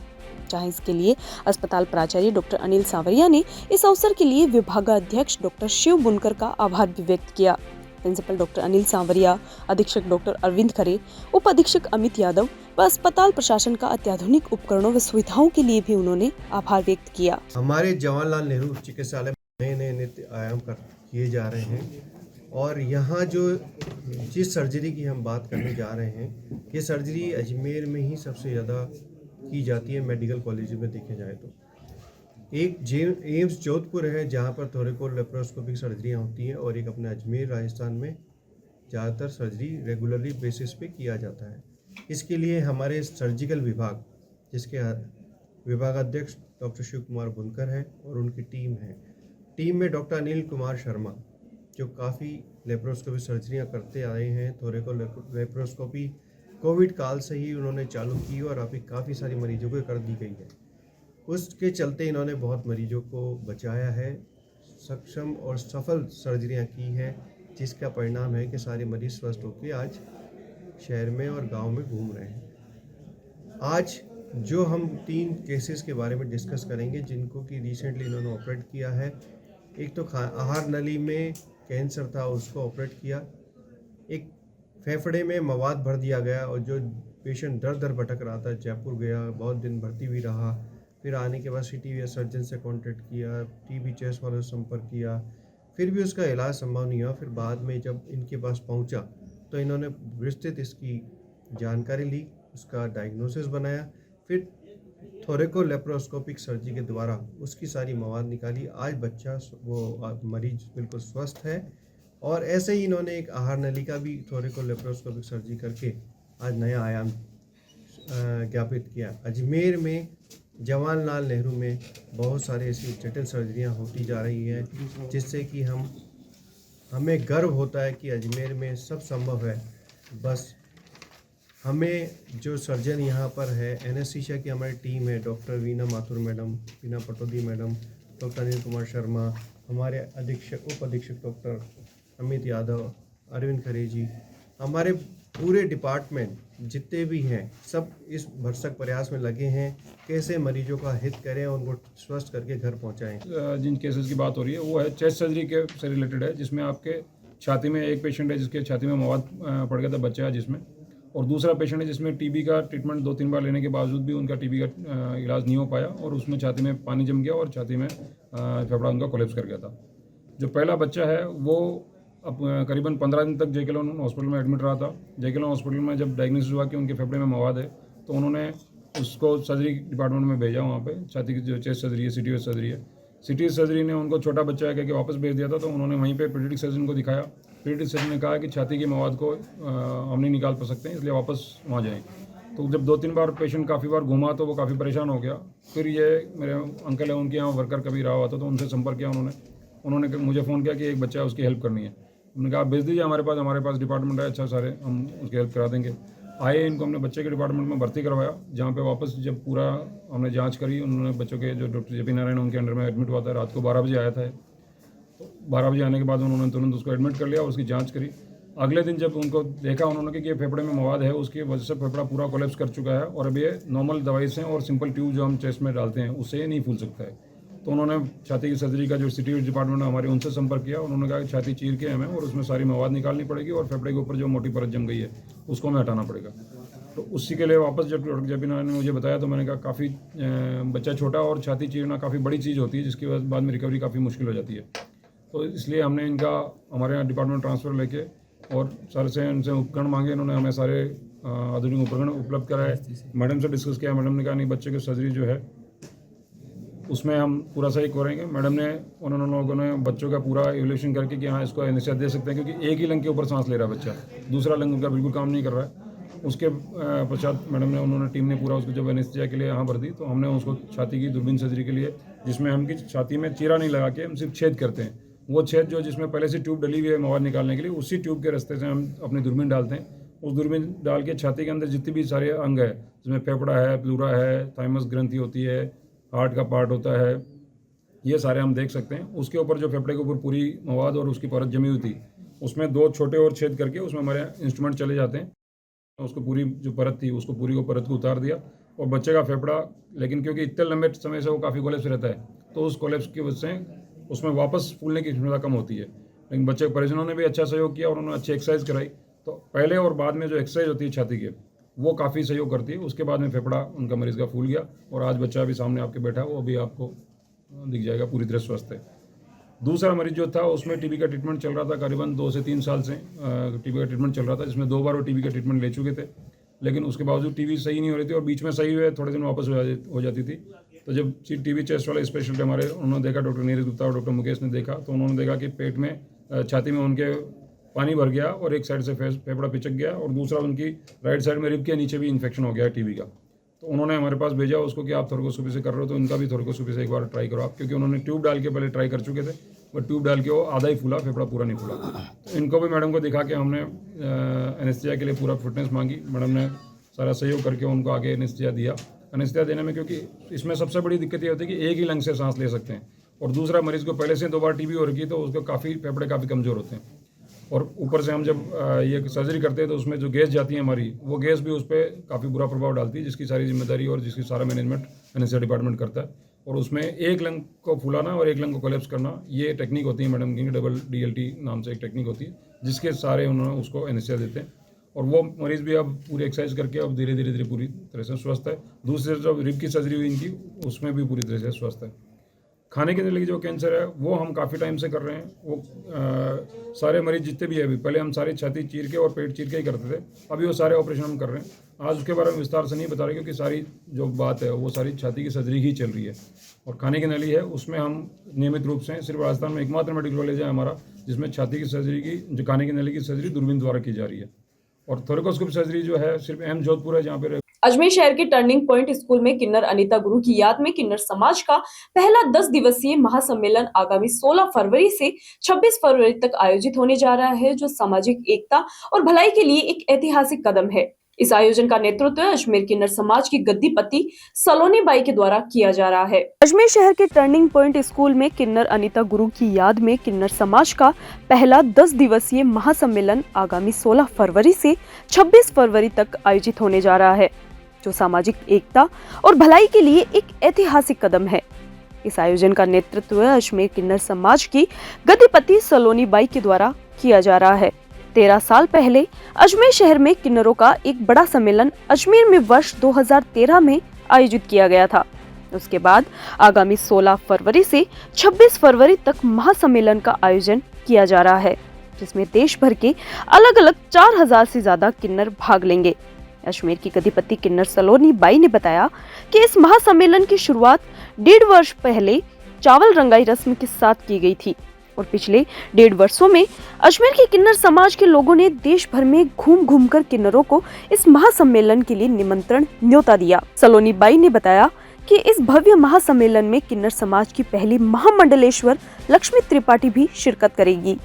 जहां इसके लिए अस्पताल प्राचार्य डॉक्टर अनिल सांवरिया ने इस अवसर के लिए विभागाध्यक्ष डॉक्टर शिव बुनकर का आभार भी व्यक्त किया। प्रिंसिपल डॉक्टर अनिल सांवरिया, अधीक्षक डॉक्टर अरविंद खरे, उप अधीक्षक अमित यादव व अस्पताल प्रशासन का अत्याधुनिक उपकरणों व सुविधाओं के लिए भी उन्होंने आभार व्यक्त किया। हमारे जवाहरलाल नेहरू चिकित्सालय में नए नित्य आयाम किए जा रहे हैं और यहाँ जो जिस सर्जरी की हम बात करने जा रहे हैं, ये सर्जरी अजमेर में ही सबसे ज़्यादा की जाती है। मेडिकल कॉलेज में देखे जाए तो एक एम्स जोधपुर है जहाँ पर थोरेको लेप्रोस्कोपिक सर्जरियाँ होती हैं और एक अपने अजमेर राजस्थान में ज़्यादातर सर्जरी रेगुलरली बेसिस पे किया जाता है। इसके लिए हमारे सर्जिकल विभाग, जिसके विभागाध्यक्ष डॉक्टर शिव कुमार बुनकर हैं और उनकी टीम है। टीम में डॉक्टर अनिल कुमार शर्मा जो काफ़ी लेप्रोस्कोपिक सर्जरियाँ करते आए हैं, थोरेको लेप्रोस्कोपी कोविड काल से ही उन्होंने चालू की और अभी काफ़ी सारी मरीजों को कर दी गई है। उसके चलते इन्होंने बहुत मरीजों को बचाया है, सक्षम और सफल सर्जरियां की है, जिसका परिणाम है कि सारे मरीज स्वस्थ होकर आज शहर में और गांव में घूम रहे हैं। आज जो हम 3 केसेस के बारे में डिस्कस करेंगे जिनको कि रिसेंटली इन्होंने ऑपरेट किया है। एक तो आहार नली में कैंसर था, उसको ऑपरेट किया। एक फेफड़े में मवाद भर दिया गया और जो पेशेंट दर दर भटक रहा था, जयपुर गया, बहुत दिन भर्ती भी रहा। फिर आने के बाद सिटी सर्जन से कांटेक्ट किया, टीबी चेस्ट वालों से संपर्क किया, फिर भी उसका इलाज संभव नहीं हुआ। फिर बाद में जब इनके पास पहुंचा तो इन्होंने विस्तृत इसकी जानकारी ली, उसका डायग्नोसिस बनाया, फिर थोरेको लेप्रोस्कोपिक सर्जरी के द्वारा उसकी सारी मवाद निकाली। आज बच्चा वो मरीज बिल्कुल स्वस्थ है। और ऐसे ही इन्होंने एक आहार नली का भी थोरेको लेप्रोस्कोपिक सर्जरी करके आज नया आयाम ज्ञापित किया। अजमेर में जवाहरलाल नेहरू में बहुत सारे ऐसी जटिल सर्जरियां होती जा रही हैं, जिससे कि हमें गर्व होता है कि अजमेर में सब संभव है। बस हमें जो सर्जन यहाँ पर है, एनेस्थीसिया की हमारी टीम है, doctor Veena Mathur madam, Veena Pataudi madam, doctor Anil Kumar Sharma, हमारे उप अधीक्षक डॉक्टर अमित यादव, अरविंद खरे जी, हमारे पूरे डिपार्टमेंट जितने भी हैं सब इस भरसक प्रयास में लगे हैं कैसे मरीजों का हित करें और उनको स्वस्थ करके घर पहुंचाएं। जिन केसेस की बात हो रही है वो है चेस्ट सर्जरी के से रिलेटेड है, जिसमें आपके छाती में एक पेशेंट है जिसके छाती में मवाद पड़ गया था, बच्चा है जिसमें, और दूसरा पेशेंट है जिसमें टीबी का ट्रीटमेंट 2-3 बार लेने के बावजूद भी उनका टीबी का इलाज नहीं हो पाया और उसमें छाती में पानी जम गया और छाती में फेफड़ा उनका कोलैप्स कर गया था। जो पहला बच्चा है वो अब करीबन 15 दिन तक जेके लॉन हॉस्पिटल में एडमिट रहा था। जेके लॉन हॉस्पिटल में जब डायग्नोसिस हुआ कि उनके फेफड़े में मवाद है तो उन्होंने उसको सर्जरी डिपार्टमेंट में भेजा। वहाँ पे छाती की जो चेस्ट सर्जरी है, सिटी सर्जरी है, सिटी सर्जरी ने उनको छोटा बच्चा है कहकर वापस भेज दिया था। तो उन्होंने वहीं पे पीडियाट्रिक सर्जन को दिखाया। पीडियाट्रिक सर्जन ने कहा कि छाती के मवाद को हम नहीं निकाल सकते हैं, इसलिए वापस वहाँ जाएँ। तो जब 2-3 बार पेशेंट काफ़ी बार घूमा तो वो काफ़ी परेशान हो गया। फिर ये मेरे अंकल है, उनके यहाँ वर्कर कभी रहा हुआ था, तो उनसे संपर्क किया उन्होंने मुझे फ़ोन किया कि एक बच्चा है, उसकी हेल्प करनी है। उन्होंने कहा आप भेज दीजिए हमारे पास डिपार्टमेंट है अच्छा सारे, हम उसकी हेल्प करा देंगे। आए, इनको हमने बच्चे के डिपार्टमेंट में भर्ती करवाया, जहाँ पे वापस जब पूरा हमने जांच करी, उन्होंने बच्चों के जो डॉक्टर जेपी नारायण उनके अंडर में एडमिट हुआ था, रात को 12 बजे आया था। तो 12 बजे आने के बाद उन्होंने तुरंत उसको एडमिट कर लिया, उसकी जाँच करी। अगले दिन जब उनको देखा उन्होंने कि ये फेफड़े में मवाद है, उसकी वजह से फेफड़ा पूरा कोलैप्स कर चुका है और अब ये नॉर्मल दवाई से और सिंपल ट्यूब जो हम चेस्ट में डालते हैं उससे ये नहीं फूल सकता है। तो उन्होंने छाती की सर्जरी का जो सिटी डिपार्टमेंट है हमारे, उनसे संपर्क किया। उन्होंने कहा कि छाती चीर के हमें और उसमें सारी मवाद निकालनी पड़ेगी और फेफड़े के ऊपर जो मोटी परत जम गई है उसको हमें हटाना पड़ेगा। तो उसी के लिए वापस जब डॉक्टर जेपी नारायण ने मुझे बताया तो मैंने कहा काफ़ी बच्चा छोटा और छाती चीरना काफ़ी बड़ी चीज़ होती है, जिसकी बाद में रिकवरी काफ़ी मुश्किल हो जाती है। तो इसलिए हमने इनका हमारे यहाँ डिपार्टमेंट ट्रांसफ़र लेके और सर से उनसे उपकरण मांगे। इन्होंने हमें सारे आधुनिक उपकरण उपलब्ध कराए। मैडम से डिस्कस किया, मैडम ने कहा नहीं, बच्चे की सर्जरी जो है उसमें हम पूरा सही करेंगे। मैडम ने उन्होंने लोगों ने बच्चों का पूरा इवोल्यूशन करके कि हाँ इसको एनेस्थीसिया दे सकते हैं, क्योंकि एक ही लंग के ऊपर सांस ले रहा है बच्चा, दूसरा लंग उनका बिल्कुल काम नहीं कर रहा है। उसके पश्चात मैडम ने टीम ने पूरा उसको जब एनेस्थीसिया के लिए यहाँ भर दी, तो हमने उसको छाती की दूरबीन सर्जरी के लिए, जिसमें हम की छाती में चीरा नहीं लगा के हम सिर्फ छेद करते हैं, वो छेद जो जिसमें पहले से ट्यूब डली हुई है मवाद निकालने के लिए, उसी ट्यूब के रास्ते से हम अपनी दूरबीन डालते हैं। उस दूरबीन डाल के छाती के अंदर जितने भी सारे अंग है, जिसमें फेफड़ा है, प्लूरा है, थाइमस ग्रंथि होती है, हार्ट का पार्ट होता है, ये सारे हम देख सकते हैं। उसके ऊपर जो फेफड़े के ऊपर पूरी मवाद और उसकी परत जमी हुई थी, उसमें 2 छोटे और छेद करके उसमें हमारे इंस्ट्रूमेंट चले जाते हैं। उसको पूरी जो परत थी उसको पूरी को परत को उतार दिया और बच्चे का फेफड़ा, लेकिन क्योंकि इतने लंबे समय से वो काफ़ी कोलैप्स रहता है तो उस कोलैप्स की वजह से उसमें वापस फूलने की क्षमता कम होती है। लेकिन बच्चे के परिजनों ने भी अच्छा सहयोग किया और उन्होंने अच्छी एक्सरसाइज कराई। तो पहले और बाद में जो एक्सरसाइज होती है छाती की, वो काफ़ी सहयोग करती है। उसके बाद में फेफड़ा उनका मरीज़ का फूल गया और आज बच्चा भी सामने आपके बैठा है, वो भी आपको दिख जाएगा, पूरी तरह स्वस्थ है। दूसरा मरीज जो था उसमें टीबी का ट्रीटमेंट चल रहा था, करीबन 2 से 3 साल से टीबी का ट्रीटमेंट चल रहा था, जिसमें 2 बार वो टीबी का ट्रीटमेंट ले चुके थे, लेकिन उसके बावजूद टीबी सही नहीं हो रही थी और बीच में सही हुए थोड़े दिन वापस हो जाती थी। तो जब टीबी चेस्ट वाले स्पेशलिस्ट हमारे, उन्होंने देखा, डॉक्टर नीरज गुप्ता और डॉक्टर मुकेश ने देखा, तो उन्होंने देखा कि पेट में, छाती में उनके पानी भर गया और एक साइड से फेफड़ा पिचक गया और दूसरा उनकी राइट साइड में रिब के नीचे भी इन्फेक्शन हो गया है टीबी का। तो उन्होंने हमारे पास भेजा उसको कि आप थोरेकोस्कोपी से कर रहे हो तो इनका भी थोरेकोस्कोपी से एक बार ट्राई करो आप, क्योंकि उन्होंने ट्यूब डाल के पहले ट्राई कर चुके थे वो ट्यूब डाल के वो आधा ही फूला, फेफड़ा पूरा नहीं फूला। तो इनको भी मैडम को दिखा के हमने एनेस्थीसिया के लिए पूरा फिटनेस मांगी। मैडम ने सारा सहयोग करके उनको आगे एनेस्थीसिया दिया। एनेस्थीसिया देने में क्योंकि इसमें सबसे बड़ी दिक्कत ये होती है कि एक ही लंग से सांस ले सकते हैं, और दूसरा मरीज़ को पहले से 2 बार टीबी हो रखी है, तो उसको काफ़ी फेफड़े काफ़ी कमज़ोर होते हैं। और ऊपर से हम जब ये सर्जरी करते हैं तो उसमें जो गैस जाती है हमारी, वो गैस भी उस पर काफ़ी बुरा प्रभाव डालती है, जिसकी सारी जिम्मेदारी और जिसकी सारा मैनेजमेंट एनेस्थीसिया डिपार्टमेंट करता है। और उसमें एक लंग को फुलाना और एक लंग को कोलैप्स करना, ये टेक्निक होती है मैडम की, डबल DLT नाम से एक टेक्निक होती है, जिसके सारे उन्होंने उसको एनेस्थीसिया देते हैं। और वो मरीज़ भी अब पूरी एक्सरसाइज करके अब धीरे धीरे पूरी तरह से स्वस्थ है। दूसरी जो रिब की सर्जरी हुई इनकी, उसमें भी पूरी तरह से स्वस्थ है। खाने के नली जो कैंसर है वो हम काफ़ी टाइम से कर रहे हैं। वो सारे मरीज जितने भी है, अभी पहले हम सारी छाती चीर के और पेट चीर के ही करते थे, अभी वो सारे ऑपरेशन हम कर रहे हैं। आज उसके बारे में विस्तार से नहीं बता रहे, क्योंकि सारी जो बात है वो सारी छाती की सर्जरी ही चल रही है। और खाने की नली है, उसमें हम नियमित रूप से, सिर्फ राजस्थान में एकमात्र मेडिकल कॉलेज है हमारा जिसमें छाती की सर्जरी की, जो खाने की नली की सर्जरी दूरबीन द्वारा की जा रही है। और थोरेकोस्कोपी सर्जरी जो है सिर्फ एम जोधपुर है, जहाँ पे अजमेर शहर के टर्निंग पॉइंट स्कूल में किन्नर अनीता गुरु की याद में किन्नर समाज का पहला 10 दिवसीय महासम्मेलन आगामी 16 फरवरी से 26 फरवरी तक आयोजित होने जा रहा है, जो सामाजिक एकता और भलाई के लिए एक ऐतिहासिक कदम है। इस आयोजन का नेतृत्व अजमेर किन्नर समाज की गद्दीपति सलोनी बाई के द्वारा किया जा रहा है। अजमेर शहर के टर्निंग पॉइंट स्कूल में किन्नर अनीता गुरु की याद में किन्नर समाज का पहला 10 दिवसीय महासम्मेलन आगामी 16 फरवरी से 26 फरवरी तक आयोजित होने जा रहा है, जो सामाजिक एकता और भलाई के लिए एक ऐतिहासिक कदम है। इस आयोजन का नेतृत्व अजमेर किन्नर समाज की गद्दीपति सलोनी बाई के द्वारा किया जा रहा है। 13 साल पहले अजमेर शहर में किन्नरों का एक बड़ा सम्मेलन अजमेर में वर्ष 2013 में आयोजित किया गया था। उसके बाद आगामी 16 फरवरी से 26 फरवरी तक महासम्मेलन का आयोजन किया जा रहा है, जिसमें देश भर के अलग अलग 4000 से ज्यादा किन्नर भाग लेंगे। अजमेर की गद्दीपति किन्नर सलोनी बाई ने बताया कि इस महासम्मेलन की शुरुआत 1.5 वर्ष पहले चावल रंगाई रस्म के साथ की गई थी, और पिछले 1.5 वर्षों में अजमेर के किन्नर समाज के लोगों ने देश भर में घूम घूम कर किन्नरों को इस महासम्मेलन के लिए निमंत्रण न्योता दिया। सलोनी बाई ने बताया कि इस भव्य महासम्मेलन में किन्नर समाज की पहली महामंडलेश्वर लक्ष्मी त्रिपाठी भी शिरकत करेगी।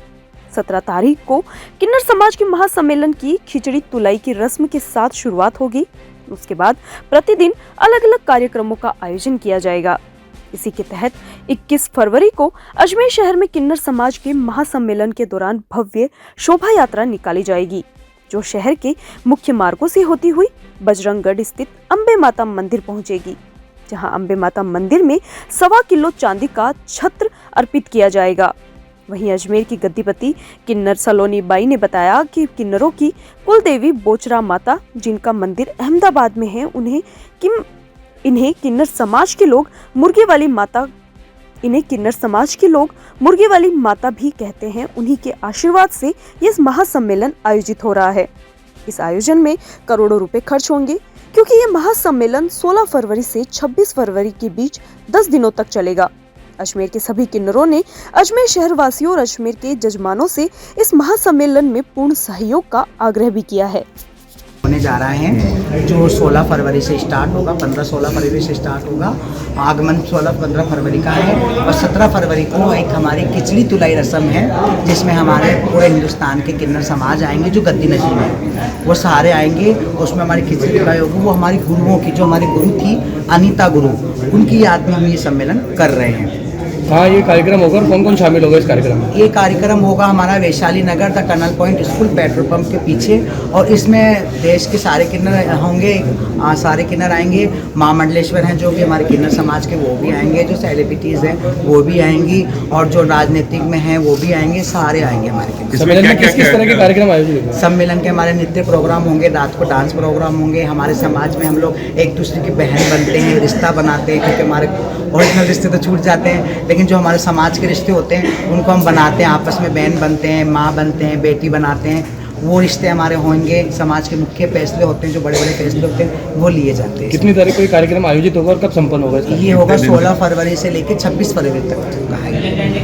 17 तारीख को किन्नर समाज के महासम्मेलन की खिचड़ी तुलाई की रस्म के साथ शुरुआत होगी। उसके बाद प्रतिदिन अलग अलग कार्यक्रमों का आयोजन किया जाएगा। इसी के तहत 21 फरवरी को अजमेर शहर में किन्नर समाज के महासम्मेलन के दौरान भव्य शोभा यात्रा निकाली जाएगी, जो शहर के मुख्य मार्गों से होती हुई बजरंगगढ़ स्थित अम्बे माता मंदिर पहुंचेगी, जहां अम्बे माता मंदिर में 1.25 किलो चांदी का छत्र अर्पित किया जाएगा। वहीं अजमेर की गद्दीपति किन्नर सलोनी बाई ने बताया कि किन्नरों की कुल देवी बोचरा माता, जिनका मंदिर अहमदाबाद में है, इन्हें किन्नर समाज के लोग मुर्गे वाली माता भी कहते हैं। उन्हीं के आशीर्वाद से यह महासम्मेलन आयोजित हो रहा है। इस आयोजन में करोड़ों रुपए खर्च होंगे, क्योंकि ये महासम्मेलन 16 फरवरी से 26 फरवरी के बीच 10 दिनों तक चलेगा। अजमेर के सभी किन्नरों ने अजमेर शहर वासियों और अजमेर के जजमानों से इस महासम्मेलन में पूर्ण सहयोग का आग्रह भी किया है। होने जा रहा है, जो 16 फरवरी से स्टार्ट होगा, 15-16 फरवरी से स्टार्ट होगा। आगमन 16-15 फरवरी का है, और 17 फरवरी को एक हमारी खिचड़ी तुलाई रस्म है, जिसमें हमारे पूरे हिंदुस्तान के किन्नर समाज आएंगे जो गद्दी नशीब है, वो सारे आएंगे। उसमें हमारी खिचड़ी तुलाई होगी। वो हमारी गुरुओं की, जो हमारी गुरु थी अनीता गुरु, उनकी याद में हम ये सम्मेलन कर रहे हैं। हाँ, ये कार्यक्रम होगा और कौन कौन शामिल होगा इस कार्यक्रम में? ये कार्यक्रम होगा हमारा Vaishali Nagar the tunnel point school petrol pump के पीछे, और इसमें देश के सारे किन्नर होंगे, सारे किन्नर आएंगे। महामंडलेश्वर हैं जो भी हमारे किन्नर समाज के, वो भी आएंगे। जो सेलिब्रिटीज़ हैं वो भी आएंगी, और जो राजनीतिक में हैं वो भी आएंगे। सारे आएंगे हमारे किन्नर। सम्मेलन में किस तरह के कार्यक्रम आयोजित होंगे? सम्मेलन के हमारे नृत्य प्रोग्राम होंगे, रात को डांस प्रोग्राम होंगे। हमारे समाज में हम लोग एक दूसरे की बहन बनते हैं, रिश्ता बनाते हैं, क्योंकि हमारे ओरिजिनल रिश्ते तो छूट जाते हैं, लेकिन जो हमारे समाज के रिश्ते होते हैं उनको हम बनाते हैं, आपस में बहन बनते हैं, माँ बनते हैं, बेटी बनाते हैं। वो रिश्ते हमारे होंगे। समाज के मुख्य फैसले होते हैं, जो बड़े बड़े फैसले होते हैं, वो लिए जाते हैं। कितनी तारीख को ये कार्यक्रम आयोजित होगा और कब संपन्न होगा? ये होगा 16 फरवरी से लेकर 26 फरवरी तक का है,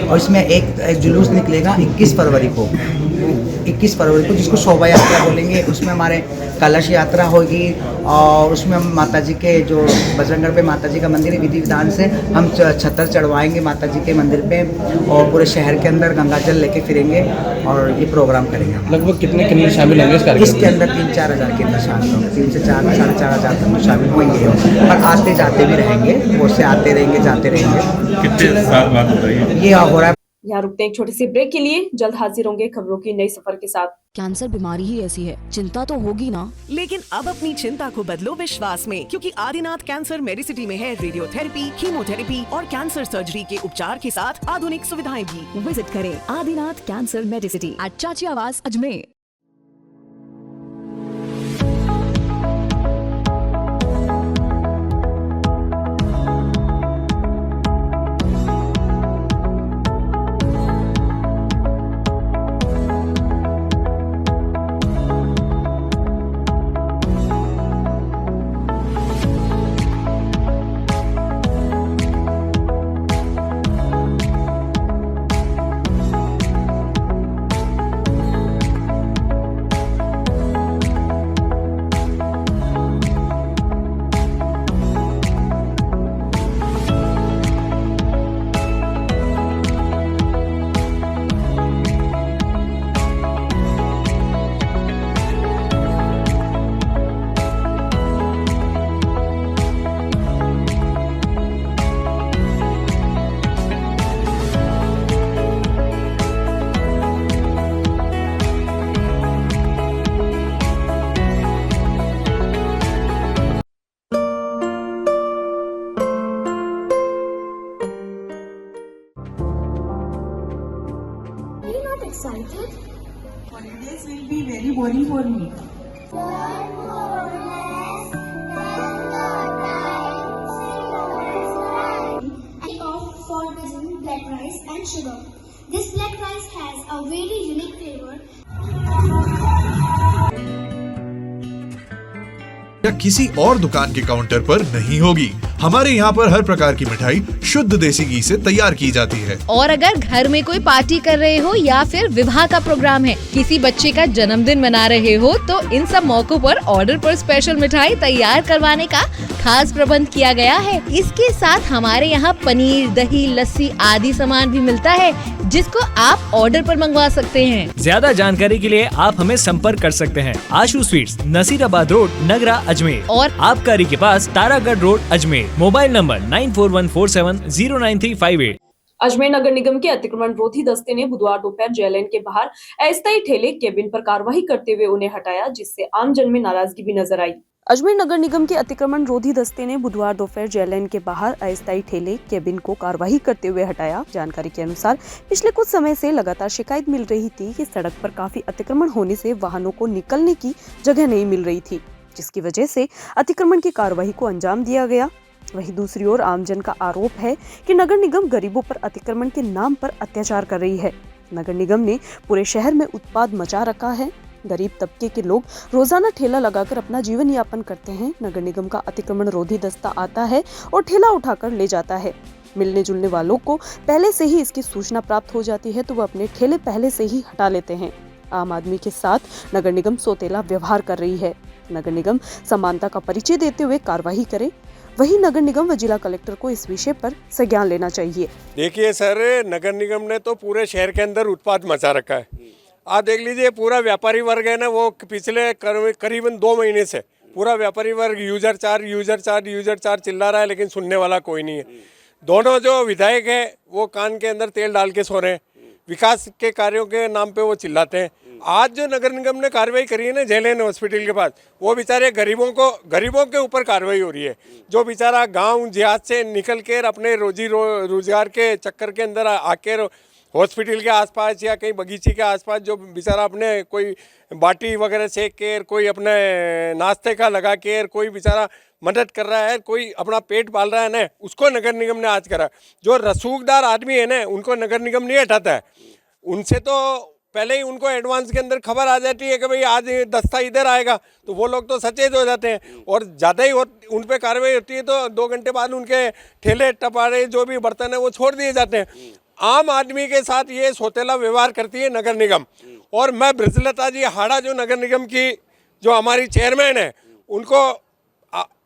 और इसमें एक जुलूस निकलेगा 21 फरवरी को, जिसको शोभा यात्रा बोलेंगे। उसमें हमारे कलश यात्रा होगी और उसमें हम माता जी के जो बजरंगगढ़ पे माता जी का मंदिर है, विधि विधान से हम छतर चढ़वाएंगे माता जी के मंदिर पे और पूरे शहर के अंदर गंगा जल लेके फिरेंगे और ये प्रोग्राम करेंगे हम। लगभग कितने किन्नर शामिल होंगे इस कार्यक्रम इसके अंदर 3-4 हज़ार के अंदर शामिल होंगे, 3 से 4 4.5 हज़ार तक शामिल होंगे और आते जाते भी रहेंगे, वो से आते रहेंगे जाते रहेंगे। कितने साल बाद हो रही है ये हो रहा है। यहाँ रुकते हैं एक छोटी सी ब्रेक के लिए, जल्द हाजिर होंगे खबरों की नई सफर के साथ। कैंसर बीमारी ही ऐसी है, चिंता तो होगी ना। लेकिन अब अपनी चिंता को बदलो विश्वास में, क्योंकि आदिनाथ कैंसर मेडिसिटी में है रेडियोथेरेपी, कीमोथेरेपी और कैंसर सर्जरी के उपचार के साथ आधुनिक सुविधाएं भी। विजिट करें आदिनाथ कैंसर मेडिसिटी एट चाची आवास Ajmer. Excited? Holidays will be very boring for me. I opt for using black rice and sugar. This black rice has a very unique flavor. या किसी और दुकान के काउंटर पर नहीं होगी। हमारे यहाँ पर हर प्रकार की मिठाई शुद्ध देसी घी से तैयार की जाती है। और अगर घर में कोई पार्टी कर रहे हो या फिर विवाह का प्रोग्राम है, किसी बच्चे का जन्मदिन मना रहे हो, तो इन सब मौकों पर ऑर्डर पर स्पेशल मिठाई तैयार करवाने का खास प्रबंध किया गया है। इसके साथ हमारे यहाँ पनीर, दही, लस्सी आदि सामान भी मिलता है, जिसको आप ऑर्डर पर मंगवा सकते हैं। ज्यादा जानकारी के लिए आप हमें संपर्क कर सकते हैं। आशु स्वीट्स, नसीराबाद रोड, नगरा, अजमेर और आबकारी के पास Taragarh road, Ajmer. Mobile number 9414709358। Ajmer नगर निगम के अतिक्रमण रोधी दस्ते ने बुधवार दोपहर जेएलएन के बाहर अस्थायी ठेले केबिन पर कार्रवाई करते हुए उन्हें हटाया, जिससे आम जन में नाराजगी भी नजर आई। अजमेर नगर निगम के अतिक्रमण रोधी दस्ते ने बुधवार दोपहर जेएलएन के बाहर अस्थायी ठेले केबिन को कार्रवाई करते हुए हटाया। जानकारी के अनुसार पिछले कुछ समय से लगातार शिकायत मिल रही थी कि सड़क पर काफी अतिक्रमण होने से वाहनों को निकलने की जगह नहीं मिल रही थी, जिसकी वजह से अतिक्रमण की कार्रवाई को अंजाम दिया गया। वहीं दूसरी ओर आमजन का आरोप है कि नगर निगम गरीबों पर अतिक्रमण के नाम पर अत्याचार कर रही है। नगर निगम ने पूरे शहर में उत्पात मचा रखा है। गरीब तबके के लोग रोजाना ठेला लगाकर अपना जीवन यापन करते हैं। नगर निगम का अतिक्रमण रोधी दस्ता आता है और ठेला उठाकर ले जाता है। मिलने जुलने वालों को पहले से ही इसकी सूचना प्राप्त हो जाती है, तो वह अपने ठेले पहले से ही हटा लेते हैं। आम आदमी के साथ नगर निगम सौतेला व्यवहार कर रही है। नगर निगम समानता का परिचय देते हुए कार्रवाई करे। वहीं नगर निगम व जिला कलेक्टर को इस विषय पर संज्ञान लेना चाहिए। देखिए सर, नगर निगम ने तो पूरे शहर के अंदर उत्पात मचा रखा है। आप देख लीजिए, पूरा व्यापारी वर्ग है ना, वो पिछले करीबन 2 महीने से पूरा व्यापारी वर्ग यूजर चार्ज चिल्ला रहा है, लेकिन सुनने वाला कोई नहीं है। दोनों जो विधायक है वो कान के अंदर तेल डाल के सो रहे हैं। विकास के कार्यों के नाम पे वो चिल्लाते हैं। आज जो नगर निगम ने कार्रवाई करी है ना जेएलएन हॉस्पिटल के पास, वो बेचारे गरीबों के ऊपर कार्रवाई हो रही है। जो बेचारा गांव देहात से निकल कर अपने रोजगार के चक्कर के अंदर आकर हॉस्पिटल के आसपास या कहीं बगीचे के आसपास जो बेचारा अपने कोई बाटी वगैरह सेक कर, कोई अपने नाश्ते का लगा कर, कोई बेचारा मदद कर रहा है, कोई अपना पेट पाल रहा है ना, उसको नगर निगम ने आज करा। जो रसूखदार आदमी है ना, उनको नगर निगम नहीं हटाता है। उनसे तो पहले ही उनको एडवांस के अंदर खबर आ जाती है कि भाई आज दस्ता इधर आएगा, तो वो लोग तो सचेत हो जाते हैं और ज़्यादा ही उन पर कार्रवाई होती है तो 2 घंटे बाद उनके ठेले टपारे जो भी बर्तन है वो छोड़ दिए जाते हैं। आम आदमी के साथ ये सौतेला व्यवहार करती है नगर निगम। और मैं ब्रजलता जी हाड़ा जो नगर निगम की जो हमारी चेयरमैन है उनको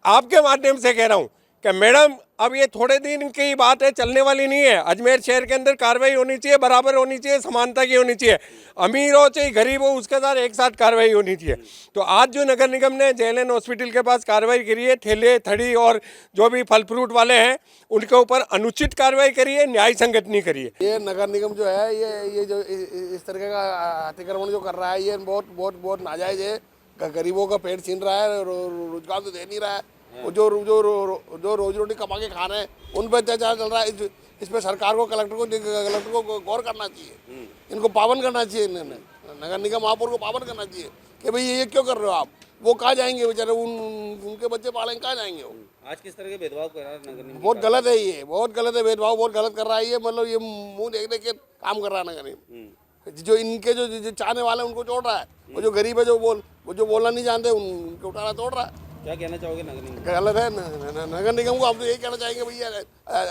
आपके माध्यम से कह रहा हूँ कि मैडम अब ये थोड़े दिन की बात है, चलने वाली नहीं है। अजमेर शहर के अंदर कार्रवाई होनी चाहिए, बराबर होनी चाहिए, समानता की होनी चाहिए। अमीर हो चाहे गरीब हो उसके साथ एक साथ कार्रवाई होनी चाहिए। तो आज जो नगर निगम ने JLN हॉस्पिटल के पास कार्रवाई करी है, ठेले थड़ी और जो भी फल फ्रूट वाले हैं उनके ऊपर अनुचित कार्रवाई करी है, न्याय संगत नहीं करी है। ये नगर निगम जो है ये जो इस तरह का अतिक्रमण जो कर रहा है ये बहुत नाजायज है। गरीबों का पेट छीन रहा है, रोजगार तो दे नहीं रहा है। जो रोजी रोटी कमा के खा रहे हैं उन पर अत्याचार चल रहा है। इस पर सरकार को कलेक्टर को गौर करना चाहिए, इनको पाबंद करना चाहिए। नगर निगम महापौर को पाबंद करना चाहिए कि भाई ये क्यों कर रहे हो आप। वो कहाँ जाएंगे बेचारे, उनके बच्चे पालेंगे, कहाँ जाएंगे वो। आज किस तरह के भेदभाव कर रहा है नगर निगम? बहुत गलत है, ये बहुत गलत है, भेदभाव बहुत गलत कर रहा है ये। मतलब ये मुँह देख के काम कर रहा है नगर निगम। जो इनके जो चाहने वाले हैं उनको छोड़ रहा है, और जो गरीब है जो बोलना नहीं जानते उनको उठाना तोड़ रहा है। क्या कहना चाहोगे नगर निगम? गलत है नगर निगम को। आप तो यही कहना चाहेंगे भैया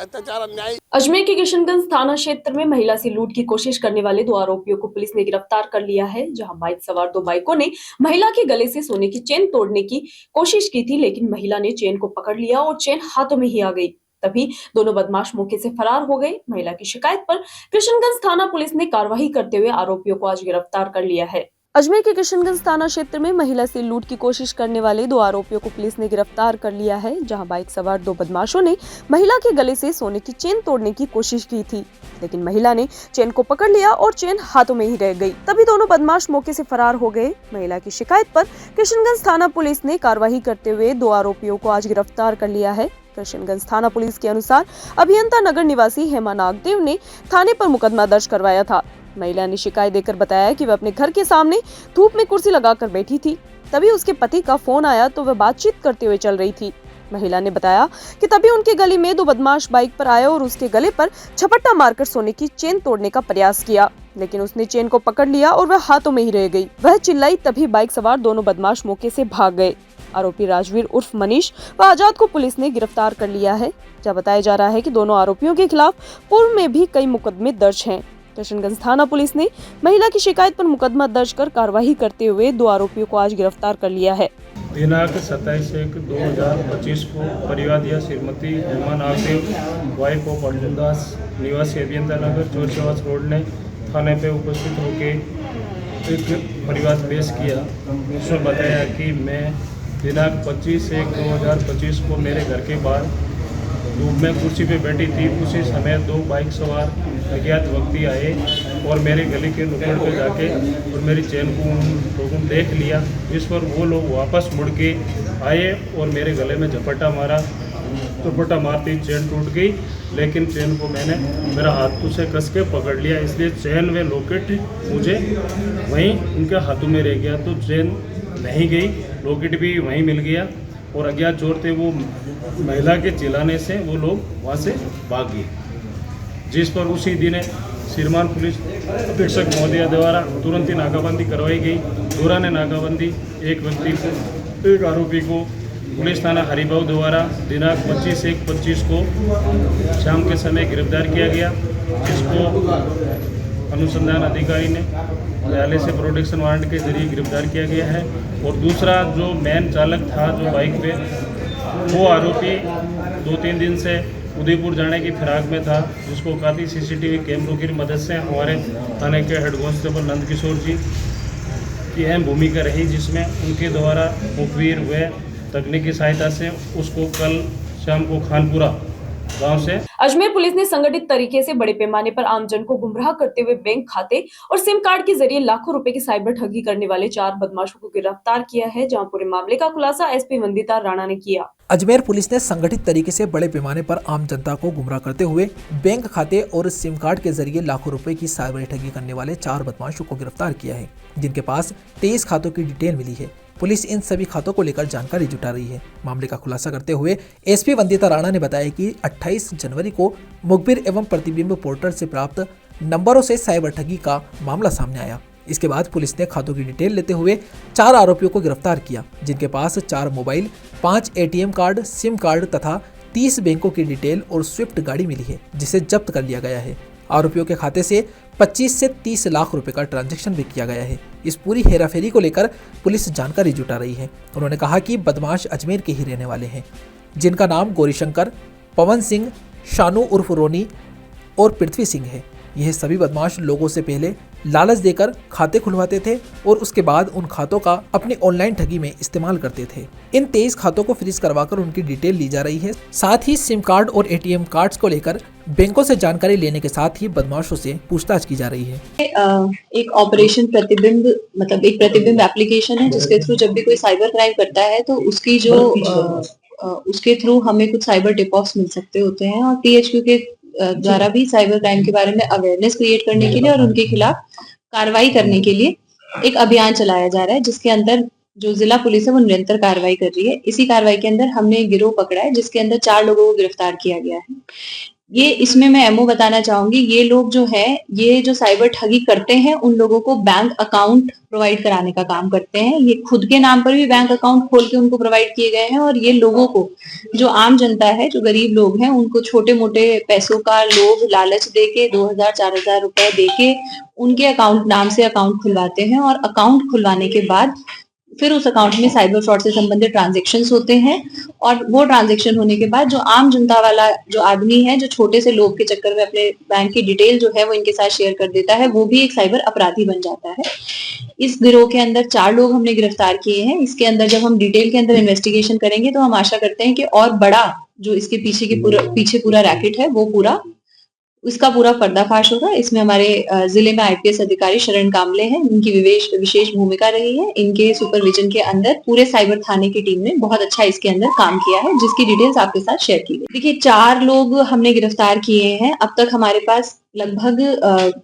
अत्याचार अन्याय। अजमेर के किशनगंज थाना क्षेत्र में महिला से लूट की कोशिश करने वाले 2 आरोपियों को पुलिस ने गिरफ्तार कर लिया है। जहां बाइक सवार 2 बाइकों ने महिला के गले से सोने की चेन तोड़ने की कोशिश की थी, लेकिन महिला ने चेन को पकड़ लिया और चेन हाथों में ही आ गई। तभी दोनों बदमाश मौके से फरार हो गए। महिला की शिकायत पर किशनगंज थाना पुलिस ने कार्रवाई करते हुए आरोपियों को आज गिरफ्तार कर लिया है। अजमेर के किशनगंज थाना क्षेत्र में महिला से लूट की कोशिश करने वाले 2 आरोपियों को पुलिस ने गिरफ्तार कर लिया है। जहां बाइक सवार 2 बदमाशों ने महिला के गले से सोने की चेन तोड़ने की कोशिश की थी, लेकिन महिला ने चेन को पकड़ लिया और चेन हाथों में ही रह गई। तभी दोनों बदमाश मौके से फरार हो गए। महिला की शिकायत पर किशनगंज थाना पुलिस ने कार्रवाई करते हुए 2 आरोपियों को आज गिरफ्तार कर लिया है। किशनगंज थाना पुलिस के अनुसार अभियंता नगर निवासी हेमा नागदेव ने थाने पर मुकदमा दर्ज करवाया था। महिला ने शिकायत देकर बताया कि वह अपने घर के सामने धूप में कुर्सी लगाकर बैठी थी। तभी उसके पति का फोन आया तो वह बातचीत करते हुए चल रही थी। महिला ने बताया कि तभी उनके गली में 2 बदमाश बाइक पर आए और उसके गले पर झपट्टा मारकर सोने की चेन तोड़ने का प्रयास किया, लेकिन उसने चेन को पकड़ लिया और वह हाथों में ही रह गई। वह चिल्लाई, तभी बाइक सवार दोनों बदमाश मौके से भाग गए। आरोपी राजवीर उर्फ मनीष व आजाद को पुलिस ने गिरफ्तार कर लिया है। जहाँ बताया जा रहा है कि दोनों आरोपियों के खिलाफ पूर्व में भी कई मुकदमे दर्ज हैं। किशनगंज थाना पुलिस ने महिला की शिकायत पर मुकदमा दर्ज कर कार्रवाई करते हुए 2 आरोपियों को आज गिरफ्तार कर लिया है। दिनांक 27/1/2025 को परिवादिया श्रीमती हेमा नागदेव वाइफ ऑफ अर्जुन दास निवासी अभियंता नगर चोरचवास रोड ने थाने पे उपस्थित होकर एक परिवाद पेश किया। उसमें बताया कि मैं दिनांक 25/1/2025 को मेरे घर के बाहर धूप में कुर्सी पे बैठी थी। उसी समय 2 बाइक सवार अज्ञात व्यक्ति आए और मेरे गले के नुक्कड़ पे जाके और मेरी चेन को उन लोगों ने देख लिया, जिस पर वो लोग वापस मुड़ के आए और मेरे गले में झपट्टा मारा। झपट्टा मारते ही चेन टूट गई, लेकिन चेन को मैंने मेरा हाथों से कस के पकड़ लिया, इसलिए चेन व लॉकेट मुझे वहीं उनके हाथों में रह गया। तो चेन नहीं गई, लॉकेट भी वहीं मिल गया और अज्ञात चोर थे वो महिला के चिल्लाने से वो लोग वहाँ से भाग गए, जिस पर उसी दिन श्रीमान पुलिस अधीक्षक महोदय द्वारा तुरंत ही नाकाबंदी करवाई गई। दौरान नाकाबंदी एक आरोपी को पुलिस थाना हरिभाव द्वारा दिनांक 25/1/25 को शाम के समय गिरफ्तार किया गया, जिसको अनुसंधान अधिकारी ने न्यायालय से प्रोटेक्शन वारंट के जरिए गिरफ्तार किया गया है। और दूसरा जो मैन चालक था जो बाइक पे, वो आरोपी 2-3 दिन से उदयपुर जाने की फिराक में था, जिसको काफ़ी CCTV कैमरों की मदद से हमारे थाने के हेड कांस्टेबल नंद किशोर जी की अहम भूमिका रही, जिसमें उनके द्वारा मुखबिर व तकनीकी सहायता से उसको कल शाम को खानपुरा गांव से अजमेर पुलिस ने संगठित तरीके से बड़े पैमाने पर आमजन को गुमराह करते हुए बैंक खाते और सिम कार्ड के जरिए लाखों रुपए की साइबर ठगी करने वाले 4 बदमाशों को गिरफ्तार किया है। जहां पूरे मामले का खुलासा SP वंदिता राणा ने किया। अजमेर पुलिस ने संगठित तरीके से बड़े पैमाने पर आम जनता को गुमराह करते हुए बैंक खाते और सिम कार्ड के जरिए लाखों रुपए की साइबर ठगी करने वाले 4 बदमाशों को गिरफ्तार किया है, जिनके पास 23 खातों की डिटेल मिली है। पुलिस इन सभी खातों को लेकर जानकारी जुटा रही है। मामले का खुलासा करते हुए SP वंदिता राणा ने बताया कि 28 जनवरी को मुखबिर एवं प्रतिबिंब पोर्टल से प्राप्त नंबरों से साइबर ठगी का मामला सामने आया। इसके बाद पुलिस ने खातों की डिटेल लेते हुए 4 आरोपियों को गिरफ्तार किया, जिनके पास 4 mobile, 5 ATM card, SIM card तथा 30 बैंकों की डिटेल और स्विफ्ट गाड़ी मिली है, जिसे जब्त कर लिया गया है। आरोपियों के खाते से 25 से 30 लाख रुपए का ट्रांजैक्शन भी किया गया है। इस पूरी हेराफेरी को लेकर पुलिस जानकारी जुटा रही है। उन्होंने कहा कि बदमाश अजमेर के ही रहने वाले हैं, जिनका नाम गौरीशंकर, पवन सिंह, शानू उर्फ रोनी और पृथ्वी सिंह है। यह सभी बदमाश लोगों से पहले लालच देकर खाते खुलवाते थे और उसके बाद उन खातों का अपनी ऑनलाइन ठगी में इस्तेमाल करते थे। इन 23 खातों को फ्रीज करवाकर उनकी डिटेल ली जा रही है। साथ ही सिम कार्ड और एटीएम कार्ड्स को लेकर बैंकों से जानकारी लेने के साथ ही बदमाशों से पूछताछ की जा रही है। एक ऑपरेशन प्रतिबिंब मतलब एक प्रतिबिंब एप्लीकेशन है, जिसके थ्रू जब भी कोई साइबर क्राइम करता है तो उसकी जो उसके थ्रू हमें कुछ साइबर टिप ऑफ्स मिल सकते होते हैं, और THQ के द्वारा भी साइबर क्राइम के बारे में अवेयरनेस क्रिएट करने के लिए और उनके खिलाफ कार्रवाई करने के लिए एक अभियान चलाया जा रहा है, जिसके अंदर जो जिला पुलिस है वो निरंतर कार्रवाई कर रही है। इसी कार्रवाई के अंदर हमने एक गिरोह पकड़ा है, जिसके अंदर 4 लोगों को गिरफ्तार किया गया है। ये इसमें मैं एमओ बताना चाहूंगी, ये लोग जो है ये जो साइबर ठगी करते हैं उन लोगों को बैंक अकाउंट प्रोवाइड कराने का काम करते हैं। ये खुद के नाम पर भी बैंक अकाउंट खोल के उनको प्रोवाइड किए गए हैं, और ये लोगों को, जो आम जनता है, जो गरीब लोग हैं, उनको छोटे मोटे पैसों का लोभ लालच देके 2000-4000 रुपए देके उनके अकाउंट नाम से अकाउंट खुलवाते हैं, और अकाउंट खुलवाने के बाद फिर उस अकाउंट में साइबर फ्रॉड से संबंधित ट्रांजैक्शंस होते हैं, और वो ट्रांजैक्शन होने के बाद जो आम जनता वाला जो आदमी है, जो छोटे से लोग के चक्कर में अपने बैंक की डिटेल जो है वो इनके साथ शेयर कर देता है, वो भी एक साइबर अपराधी बन जाता है। इस गिरोह के अंदर 4 लोग हमने गिरफ्तार किए हैं। इसके अंदर जब हम डिटेल के अंदर इन्वेस्टिगेशन करेंगे तो हम आशा करते हैं कि और बड़ा जो इसके पीछे पूरा रैकेट है वो इसका पूरा पर्दाफाश होगा। इसमें हमारे जिले में IPS अधिकारी शरण कामले हैं, इनकी विशेष भूमिका रही है। इनके सुपरविजन के अंदर पूरे साइबर थाने की टीम ने बहुत अच्छा इसके अंदर काम किया है, जिसकी डिटेल्स आपके साथ शेयर की गई। देखिए 4 लोग हमने गिरफ्तार किए हैं। अब तक हमारे पास लगभग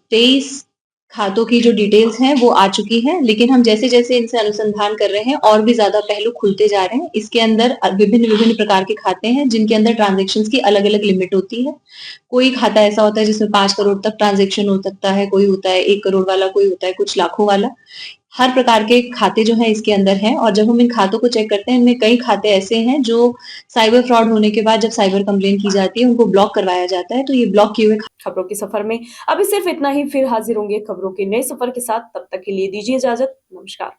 23 खातों की जो डिटेल्स हैं वो आ चुकी हैं, लेकिन हम जैसे जैसे इनसे अनुसंधान कर रहे हैं और भी ज्यादा पहलू खुलते जा रहे हैं। इसके अंदर विभिन्न प्रकार के खाते हैं, जिनके अंदर ट्रांजैक्शंस की अलग अलग लिमिट होती है। कोई खाता ऐसा होता है जिसमें 5 करोड़ तक ट्रांजैक्शन हो सकता है, कोई होता है 1 करोड़ वाला, कोई होता है कुछ लाखों वाला। हर प्रकार के खाते जो हैं इसके अंदर हैं, और जब हम इन खातों को चेक करते हैं, इनमें कई खाते ऐसे हैं जो साइबर फ्रॉड होने के बाद जब साइबर कंप्लेन की जाती है उनको ब्लॉक करवाया जाता है। तो ये ब्लॉक किए हुए खबरों के सफर में अभी सिर्फ इतना ही। फिर हाजिर होंगे खबरों के नए सफर के साथ। तब तक के लिए दीजिए इजाजत। नमस्कार।